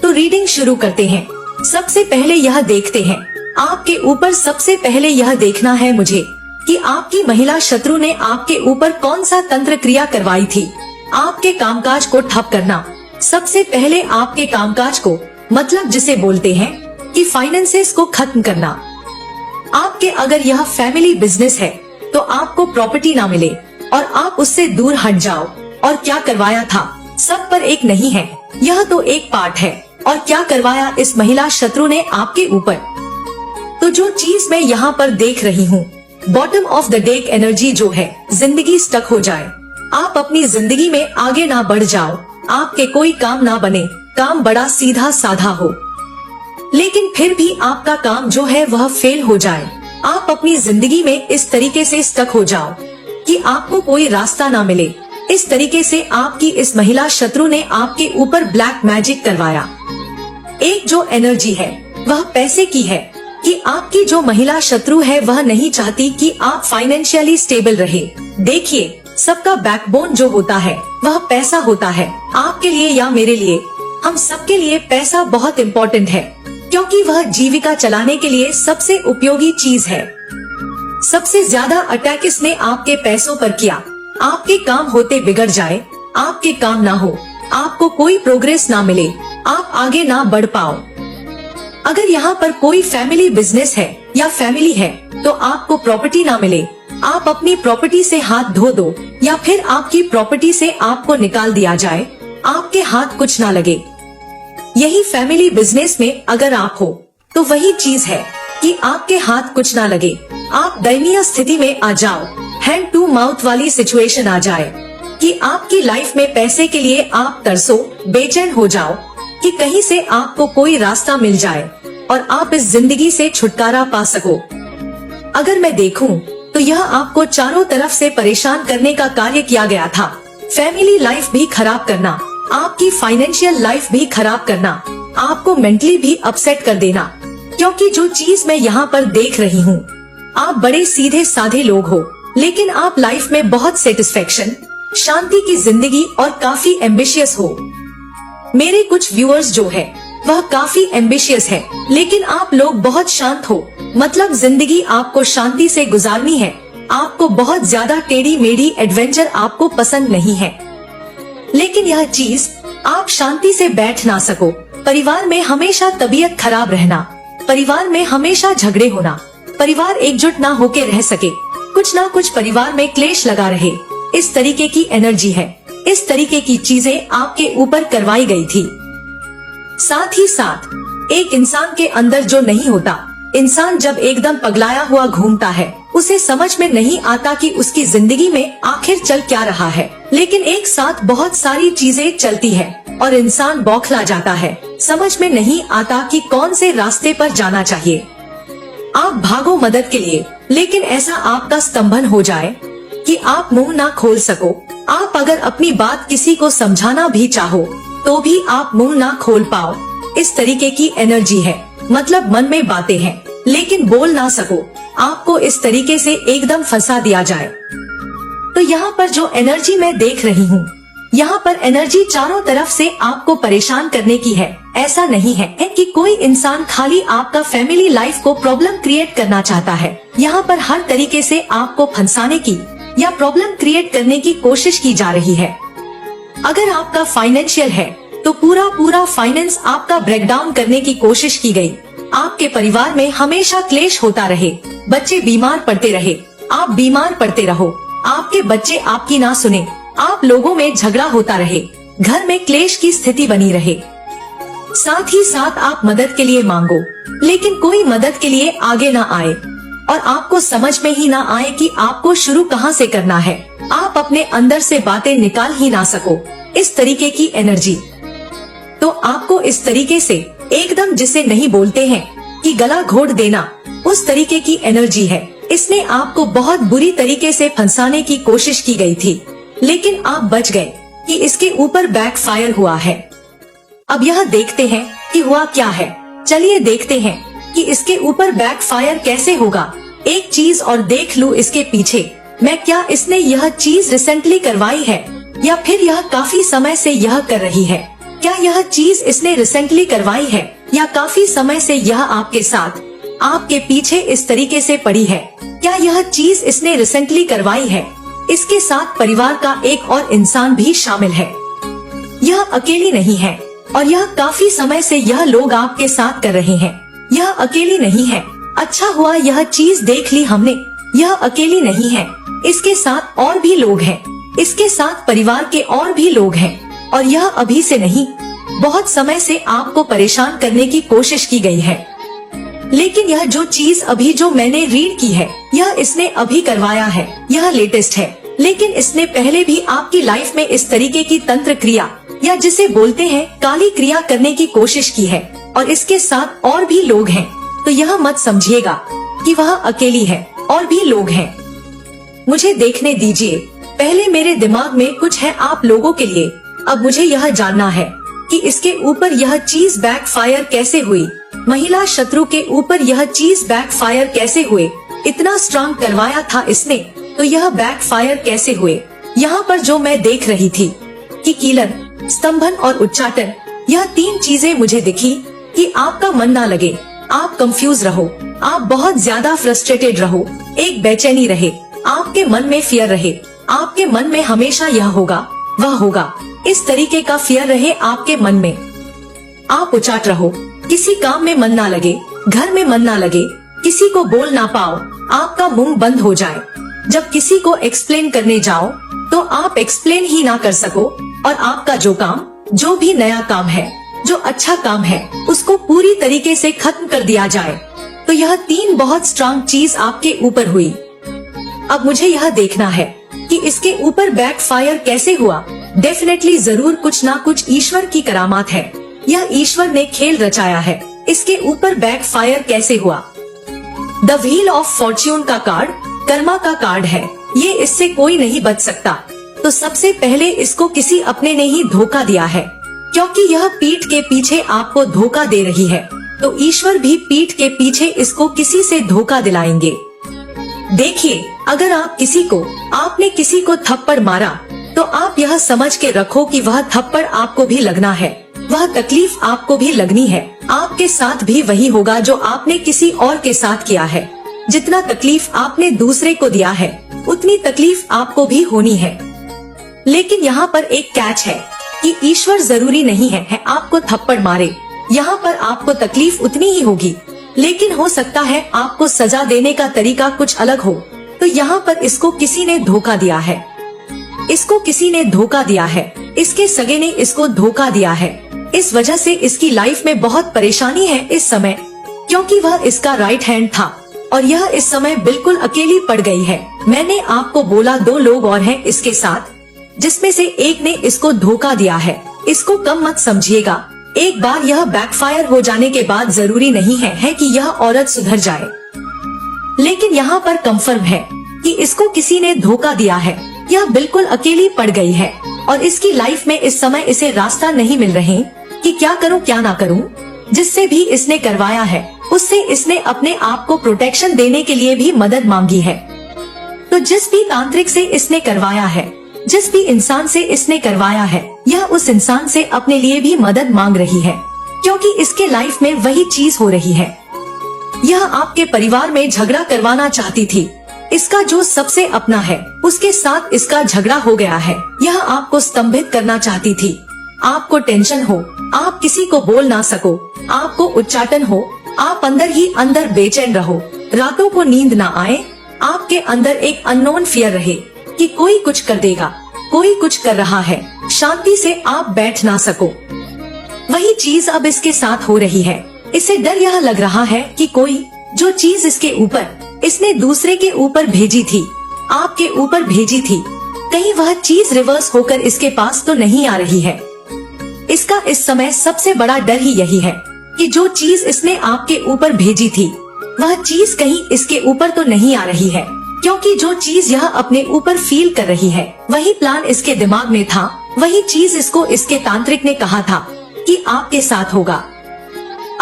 तो रीडिंग शुरू करते हैं। सबसे पहले यह देखते हैं आपके ऊपर, सबसे पहले यह देखना है मुझे कि आपकी महिला शत्रु ने आपके ऊपर कौन सा तंत्र क्रिया करवाई थी। आपके कामकाज को ठप करना, सबसे पहले आपके कामकाज को, मतलब जिसे बोलते हैं कि फाइनेंसेस को खत्म करना। आपके अगर यह फैमिली बिजनेस है तो आपको प्रॉपर्टी ना मिले और आप उससे दूर हट जाओ। और क्या करवाया था सब पर एक नहीं है, यह तो एक पार्ट है। और क्या करवाया इस महिला शत्रु ने आपके ऊपर। तो जो चीज मैं यहाँ पर देख रही हूँ, bottom of the deck energy जो है, जिंदगी स्टक हो जाए, आप अपनी जिंदगी में आगे ना बढ़ जाओ, आपके कोई काम ना बने, काम बड़ा सीधा साधा हो, लेकिन फिर भी आपका काम जो है वह फेल हो जाए, आप अपनी जिंदगी में इस तरीके से स्टक हो जाओ कि आपको कोई रास्ता ना मिले। इस तरीके से आपकी इस महिला शत्रु ने आपके ऊपर ब्लैक मैजिक करवाया। एक जो एनर्जी है वह पैसे की है कि आपकी जो महिला शत्रु है वह नहीं चाहती कि आप फाइनेंशियली स्टेबल रहे। देखिए, सबका बैकबोन जो होता है वह पैसा होता है। आपके लिए या मेरे लिए, हम सबके लिए पैसा बहुत इम्पोर्टेंट है, क्योंकि वह जीविका चलाने के लिए सबसे उपयोगी चीज है। सबसे ज्यादा अटैक इसने आपके पैसों पर किया। आपके काम होते बिगड़ जाए, आपके काम ना हो, आपको कोई प्रोग्रेस ना मिले, आप आगे ना बढ़ पाओ। अगर यहाँ पर कोई फैमिली बिजनेस है या फैमिली है तो आपको प्रॉपर्टी ना मिले, आप अपनी प्रॉपर्टी से हाथ धो दो या फिर आपकी प्रॉपर्टी से आपको निकाल दिया जाए, आपके हाथ कुछ ना लगे। यही फैमिली बिजनेस में अगर आप हो तो वही चीज है कि आपके हाथ कुछ ना लगे, आप दयनीय स्थिति में आ जाओ, हैंड टू माउथ वाली सिचुएशन आ जाए कि आपकी लाइफ में पैसे के लिए आप तरसो, बेचैन हो जाओ कि कहीं से आपको कोई रास्ता मिल जाए और आप इस जिंदगी से छुटकारा पा सको। अगर मैं देखूं तो यह आपको चारों तरफ से परेशान करने का कार्य किया गया था। फैमिली लाइफ भी खराब करना, आपकी फाइनेंशियल लाइफ भी खराब करना, आपको मेंटली भी अपसेट कर देना। क्योंकि जो चीज मैं यहाँ पर देख रही हूँ, आप बड़े सीधे साधे लोग हो, लेकिन आप लाइफ में बहुत सेटिस्फेक्शन, शांति की जिंदगी और काफी एम्बिशियस हो। मेरे कुछ व्यूअर्स जो है वह काफी एम्बिशियस है, लेकिन आप लोग बहुत शांत हो। मतलब जिंदगी आपको शांति से गुजारनी है, आपको बहुत ज्यादा टेढ़ी मेढ़ी एडवेंचर आपको पसंद नहीं है। लेकिन यह चीज आप शांति से बैठ ना सको, परिवार में हमेशा तबीयत खराब रहना, परिवार में हमेशा झगड़े होना, परिवार एकजुट ना होके रह सके, कुछ ना कुछ परिवार में क्लेश लगा रहे, इस तरीके की एनर्जी है। इस तरीके की चीजें आपके ऊपर करवाई गई थी। साथ ही साथ एक इंसान के अंदर जो नहीं होता, इंसान जब एकदम पगलाया हुआ घूमता है, उसे समझ में नहीं आता कि उसकी जिंदगी में आखिर चल क्या रहा है, लेकिन एक साथ बहुत सारी चीजें चलती है और इंसान बौखला जाता है, समझ में नहीं आता कि कौन से रास्ते पर जाना चाहिए। आप भागो मदद के लिए, लेकिन ऐसा आपका स्तंभन हो जाए कि आप मुंह ना खोल सको। आप अगर अपनी बात किसी को समझाना भी चाहो तो भी आप मुंह ना खोल पाओ। इस तरीके की एनर्जी है, मतलब मन में बातें हैं लेकिन बोल ना सको, आपको इस तरीके से एकदम फंसा दिया जाए। तो यहाँ पर जो एनर्जी मैं देख रही हूँ, यहाँ पर एनर्जी चारों तरफ से आपको परेशान करने की है। ऐसा नहीं है कि कोई इंसान खाली आपका फैमिली लाइफ को प्रॉब्लम क्रिएट करना चाहता है। यहाँ पर हर तरीके से आपको फंसाने की या प्रॉब्लम क्रिएट करने की कोशिश की जा रही है। अगर आपका फाइनेंशियल है तो पूरा फाइनेंस आपका ब्रेकडाउन करने की कोशिश की गई। आपके परिवार में हमेशा क्लेश होता रहे, बच्चे बीमार पड़ते रहे, आप बीमार पड़ते रहो, आपके बच्चे आपकी ना सुने, आप लोगों में झगड़ा होता रहे, घर में क्लेश की स्थिति बनी रहे। साथ ही साथ आप मदद के लिए मांगो, लेकिन कोई मदद के लिए आगे ना आए और आपको समझ में ही ना आए कि आपको शुरू कहाँ से करना है। आप अपने अंदर से बातें निकाल ही ना सको, इस तरीके की एनर्जी। तो आपको इस तरीके से एकदम जिसे नहीं बोलते हैं कि गला घोट देना, उस तरीके की एनर्जी है। इसने आपको बहुत बुरी तरीके से फंसाने की कोशिश की गई थी, लेकिन आप बच गए कि इसके ऊपर बैकफायर हुआ है। अब यह देखते हैं कि हुआ क्या है। चलिए देखते हैं कि इसके ऊपर बैकफायर कैसे होगा। एक चीज और देख लूं इसके पीछे, मैं क्या इसने यह चीज रिसेंटली करवाई है या फिर यह काफी समय से यह कर रही है। क्या यह चीज इसने रिसेंटली करवाई है या काफी समय से यह आपके साथ, आपके पीछे इस तरीके से पड़ी है। क्या यह चीज इसने रिसेंटली करवाई है। इसके साथ परिवार का एक और इंसान भी शामिल है। यह अकेली नहीं है और यह काफी समय से यह लोग आपके साथ कर रहे हैं। यह अकेली नहीं है। अच्छा हुआ यह चीज देख ली हमने। यह अकेली नहीं है, इसके साथ और भी लोग हैं, इसके साथ परिवार के और भी लोग हैं और यह अभी से नहीं, बहुत समय से आपको परेशान करने की कोशिश की गई है, लेकिन यह जो चीज अभी जो मैंने रीड की है, यह इसने अभी करवाया है, यह लेटेस्ट है। लेकिन इसने पहले भी आपकी लाइफ में इस तरीके की तंत्र क्रिया या जिसे बोलते हैं काली क्रिया करने की कोशिश की है, और इसके साथ और भी लोग हैं। तो यह मत समझिएगा कि वह अकेली है, और भी लोग हैं। मुझे देखने दीजिए, पहले मेरे दिमाग में कुछ है आप लोगों के लिए। अब मुझे यह जानना है कि इसके ऊपर यह चीज बैकफायर कैसे हुई। महिला शत्रु के ऊपर यह चीज बैकफायर कैसे हुए। इतना स्ट्रांग करवाया था इसने, तो यह बैकफायर कैसे हुए। यहाँ पर जो मैं देख रही थी कि कीलन, स्तंभन और उच्चाटन, यह 3 चीजें मुझे दिखी कि आपका मन ना लगे, आप कंफ्यूज रहो, आप बहुत ज्यादा फ्रस्ट्रेटेड रहो, एक बेचैनी रहे, आपके मन में फियर रहे, आपके मन में हमेशा यह होगा वह होगा, इस तरीके का फियर रहे आपके मन में। आप उचाट रहो, किसी काम में मन ना लगे, घर में मन ना लगे, किसी को बोल ना पाओ, आपका मुंह बंद हो जाए। जब किसी को एक्सप्लेन करने जाओ तो आप एक्सप्लेन ही ना कर सको, और आपका जो काम, जो भी नया काम है, जो अच्छा काम है, उसको पूरी तरीके से खत्म कर दिया जाए। तो यह 3 बहुत स्ट्रांग चीज आपके ऊपर हुई। अब मुझे यह देखना है कि इसके ऊपर बैकफायर कैसे हुआ। डेफिनेटली जरूर कुछ ना कुछ ईश्वर की करामात है, यह ईश्वर ने खेल रचाया है। इसके ऊपर बैकफायर कैसे हुआ। द व्हील ऑफ फॉर्च्यून का कार्ड कर्मा का कार्ड है, ये इससे कोई नहीं बच सकता। तो सबसे पहले इसको किसी अपने ने ही धोखा दिया है, क्योंकि यह पीठ के पीछे आपको धोखा दे रही है, तो ईश्वर भी पीठ के पीछे इसको किसी से धोखा दिलाएंगे। देखिए, अगर आपने किसी को थप्पड़ मारा, तो आप यह समझ के रखो कि वह थप्पड़ आपको भी लगना है, वह तकलीफ आपको भी लगनी है। आपके साथ भी वही होगा जो आपने किसी और के साथ किया है। जितना तकलीफ आपने दूसरे को दिया है, उतनी तकलीफ आपको भी होनी है। लेकिन यहाँ पर एक कैच है कि ईश्वर जरूरी नहीं है आपको थप्पड़ मारे। यहाँ पर आपको तकलीफ उतनी ही होगी, लेकिन हो सकता है आपको सजा देने का तरीका कुछ अलग हो। तो यहाँ पर इसको किसी ने धोखा दिया है, इसको किसी ने धोखा दिया है, इसके सगे ने इसको धोखा दिया है। इस वजह से इसकी लाइफ में बहुत परेशानी है इस समय, क्योंकि वह इसका राइट हैंड था और यह इस समय बिल्कुल अकेली पड़ गई है। मैंने आपको बोला 2 लोग और हैं इसके साथ, जिसमें से एक ने इसको धोखा दिया है। इसको कम मत समझिएगा। एक बार यह बैकफायर हो जाने के बाद जरूरी नहीं है कि यह औरत सुधर जाए, लेकिन यहाँ पर कंफर्म है कि इसको किसी ने धोखा दिया है। यह बिल्कुल अकेली पड़ गई है और इसकी लाइफ में इस समय इसे रास्ता नहीं मिल रहे कि क्या करूं क्या ना करूं। जिससे भी इसने करवाया है, उससे इसने अपने आप को प्रोटेक्शन देने के लिए भी मदद मांगी है। तो जिस भी तांत्रिक से इसने करवाया है, जिस भी इंसान से इसने करवाया है, यह उस इंसान से अपने लिए भी मदद मांग रही है, क्योंकि इसके लाइफ में वही चीज हो रही है। यह आपके परिवार में झगड़ा करवाना चाहती थी। इसका जो सबसे अपना है, उसके साथ इसका झगड़ा हो गया है। यह आपको स्तंभित करना चाहती थी। आपको टेंशन हो, आप किसी को बोल ना सको, आपको उच्चाटन हो, आप अंदर ही अंदर बेचैन रहो, रातों को नींद ना आए, आपके अंदर एक अननोन फियर रहे कि कोई कुछ कर देगा, कोई कुछ कर रहा है, शांति से आप बैठ ना सको। वही चीज अब इसके साथ हो रही है। इसे डर यह लग रहा है कि कोई जो चीज इसके ऊपर इसने दूसरे के ऊपर भेजी थी, आपके ऊपर भेजी थी, कहीं वह चीज रिवर्स होकर इसके पास तो नहीं आ रही है। इसका इस समय सबसे बड़ा डर ही यही है कि जो चीज इसने आपके ऊपर भेजी थी, वह चीज कहीं इसके ऊपर तो नहीं आ रही है, क्योंकि जो चीज यह अपने ऊपर फील कर रही है, वही प्लान इसके दिमाग में था, वही चीज इसको इसके तांत्रिक ने कहा था कि आपके साथ होगा।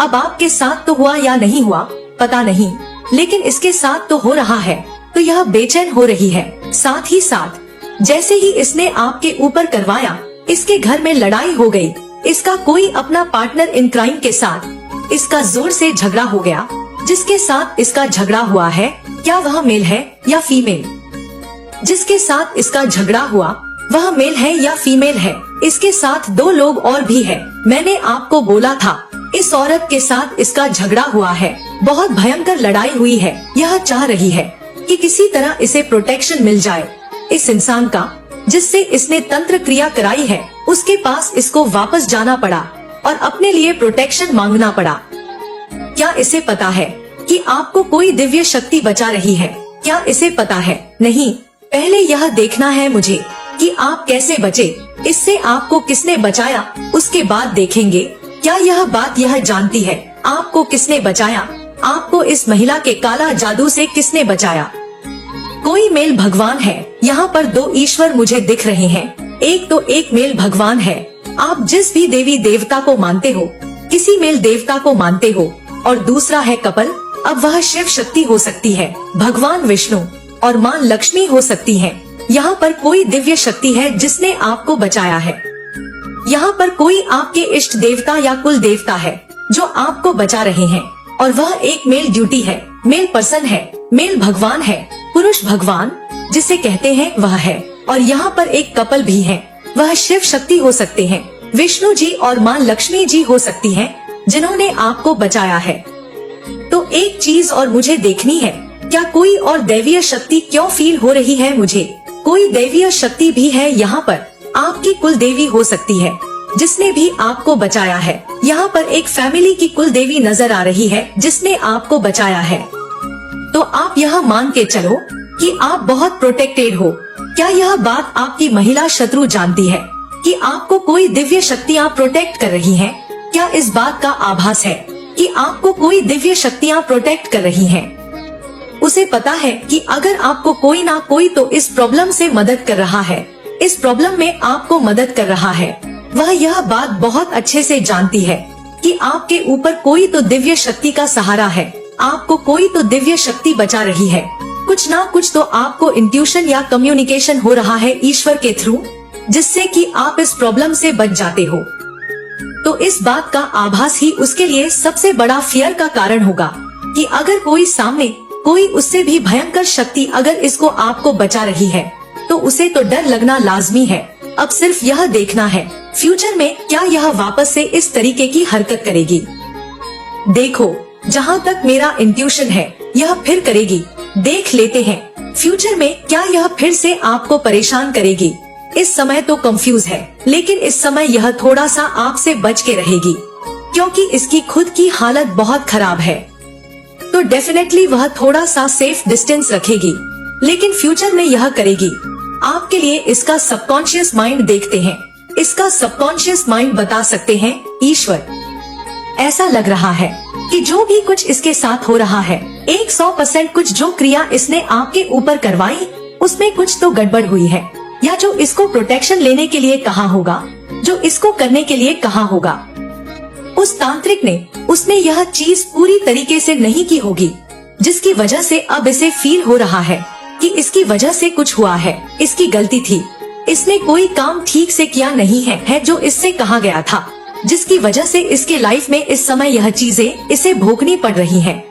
अब आपके साथ तो हुआ या नहीं हुआ पता नहीं, लेकिन इसके साथ तो हो रहा है, तो यह बेचैन हो रही है। साथ ही साथ जैसे ही इसने आपके ऊपर करवाया, इसके घर में लड़ाई हो गई। इसका कोई अपना पार्टनर इन क्राइम के साथ इसका जोर से झगड़ा हो गया। जिसके साथ इसका झगड़ा हुआ है, क्या वह मेल है या फीमेल? जिसके साथ इसका झगड़ा हुआ वह मेल है या फीमेल है? इसके साथ 2 लोग और भी है। मैंने आपको बोला था इस औरत के साथ इसका झगड़ा हुआ है, बहुत भयंकर लड़ाई हुई है। यह चाह रही है कि किसी तरह इसे प्रोटेक्शन मिल जाए। इस इंसान का जिससे इसने तंत्र क्रिया कराई है, उसके पास इसको वापस जाना पड़ा। और अपने लिए प्रोटेक्शन मांगना पड़ा। क्या इसे पता है कि आपको कोई दिव्य शक्ति बचा रही है? क्या इसे पता है? नहीं, पहले यह देखना है मुझे कि आप कैसे बचे, इससे आपको किसने बचाया उसके बाद देखेंगे। क्या यह बात यह जानती है आपको किसने बचाया? आपको इस महिला के काला जादू से किसने बचाया? कोई मेल भगवान है। यहाँ पर दो ईश्वर मुझे दिख रहे हैं। एक तो एक मेल भगवान है। आप जिस भी देवी देवता को मानते हो, किसी मेल देवता को मानते हो, और दूसरा है कपल। अब वह शिव शक्ति हो सकती है, भगवान विष्णु और मां लक्ष्मी हो सकती है। यहाँ पर कोई दिव्य शक्ति है जिसने आपको बचाया है। यहाँ पर कोई आपके इष्ट देवता या कुल देवता है जो आपको बचा रहे हैं, और वह एक मेल ड्यूटी है, मेल पर्सन है, मेल भगवान है, पुरुष भगवान जिसे कहते हैं वह है। और यहाँ पर एक कपल भी है, वह शिव शक्ति हो सकते हैं, विष्णु जी और मां लक्ष्मी जी हो सकती हैं, जिन्होंने आपको बचाया है। तो एक चीज और मुझे देखनी है, क्या कोई और दैवीय शक्ति क्यों फील हो रही है मुझे? कोई दैवीय शक्ति भी है यहाँ पर, आपकी कुल देवी हो सकती है जिसने भी आपको बचाया है। यहाँ पर एक फैमिली की कुल देवी नजर आ रही है जिसने आपको बचाया है। तो आप यह मान के चलो कि आप बहुत प्रोटेक्टेड हो। क्या यह बात आपकी महिला शत्रु जानती है कि आपको कोई दिव्य शक्तियाँ प्रोटेक्ट कर रही हैं? क्या इस बात का आभास है कि आपको कोई दिव्य शक्तियाँ प्रोटेक्ट कर रही हैं? उसे पता है कि अगर आपको कोई ना कोई तो इस प्रॉब्लम से मदद कर रहा है, इस प्रॉब्लम में आपको मदद कर रहा है। वह यह बात बहुत अच्छे से जानती है कि आपके ऊपर कोई तो दिव्य शक्ति का सहारा है, आपको कोई तो दिव्य शक्ति बचा रही है। कुछ ना कुछ तो आपको इंट्यूशन या कम्युनिकेशन हो रहा है ईश्वर के थ्रू, जिससे कि आप इस प्रॉब्लम से बच जाते हो। तो इस बात का आभास ही उसके लिए सबसे बड़ा फियर का कारण होगा कि अगर कोई सामने कोई उससे भी भयंकर शक्ति अगर इसको आपको बचा रही है तो उसे तो डर लगना लाजमी है। अब सिर्फ यह देखना है फ्यूचर में क्या यह वापस से इस तरीके की हरकत करेगी। देखो, जहाँ तक मेरा इंट्यूशन है यह फिर करेगी। देख लेते हैं फ्यूचर में क्या यह फिर से आपको परेशान करेगी। इस समय तो कंफ्यूज है, लेकिन इस समय यह थोड़ा सा आपसे बच के रहेगी क्योंकि इसकी खुद की हालत बहुत खराब है। तो डेफिनेटली वह थोड़ा सा सेफ डिस्टेंस रखेगी, लेकिन फ्यूचर में यह करेगी। आपके लिए इसका सबकॉन्शियस माइंड देखते हैं। इसका सबकॉन्शियस माइंड बता सकते हैं ईश्वर। ऐसा लग रहा है कि जो भी कुछ इसके साथ हो रहा है 100% कुछ जो क्रिया इसने आपके ऊपर करवाई उसमें कुछ तो गड़बड़ हुई है, या जो इसको प्रोटेक्शन लेने के लिए कहा होगा, जो इसको करने के लिए कहा होगा, उस तांत्रिक ने उसने यह चीज पूरी तरीके से नहीं की होगी, जिसकी वजह से अब इसे फील हो रहा है कि इसकी वजह से कुछ हुआ है, इसकी गलती थी, इसने कोई काम ठीक से किया नहीं है जो इससे कहा गया था, जिसकी वजह से इसके लाइफ में इस समय यह चीजें इसे भोगनी पड़ रही हैं।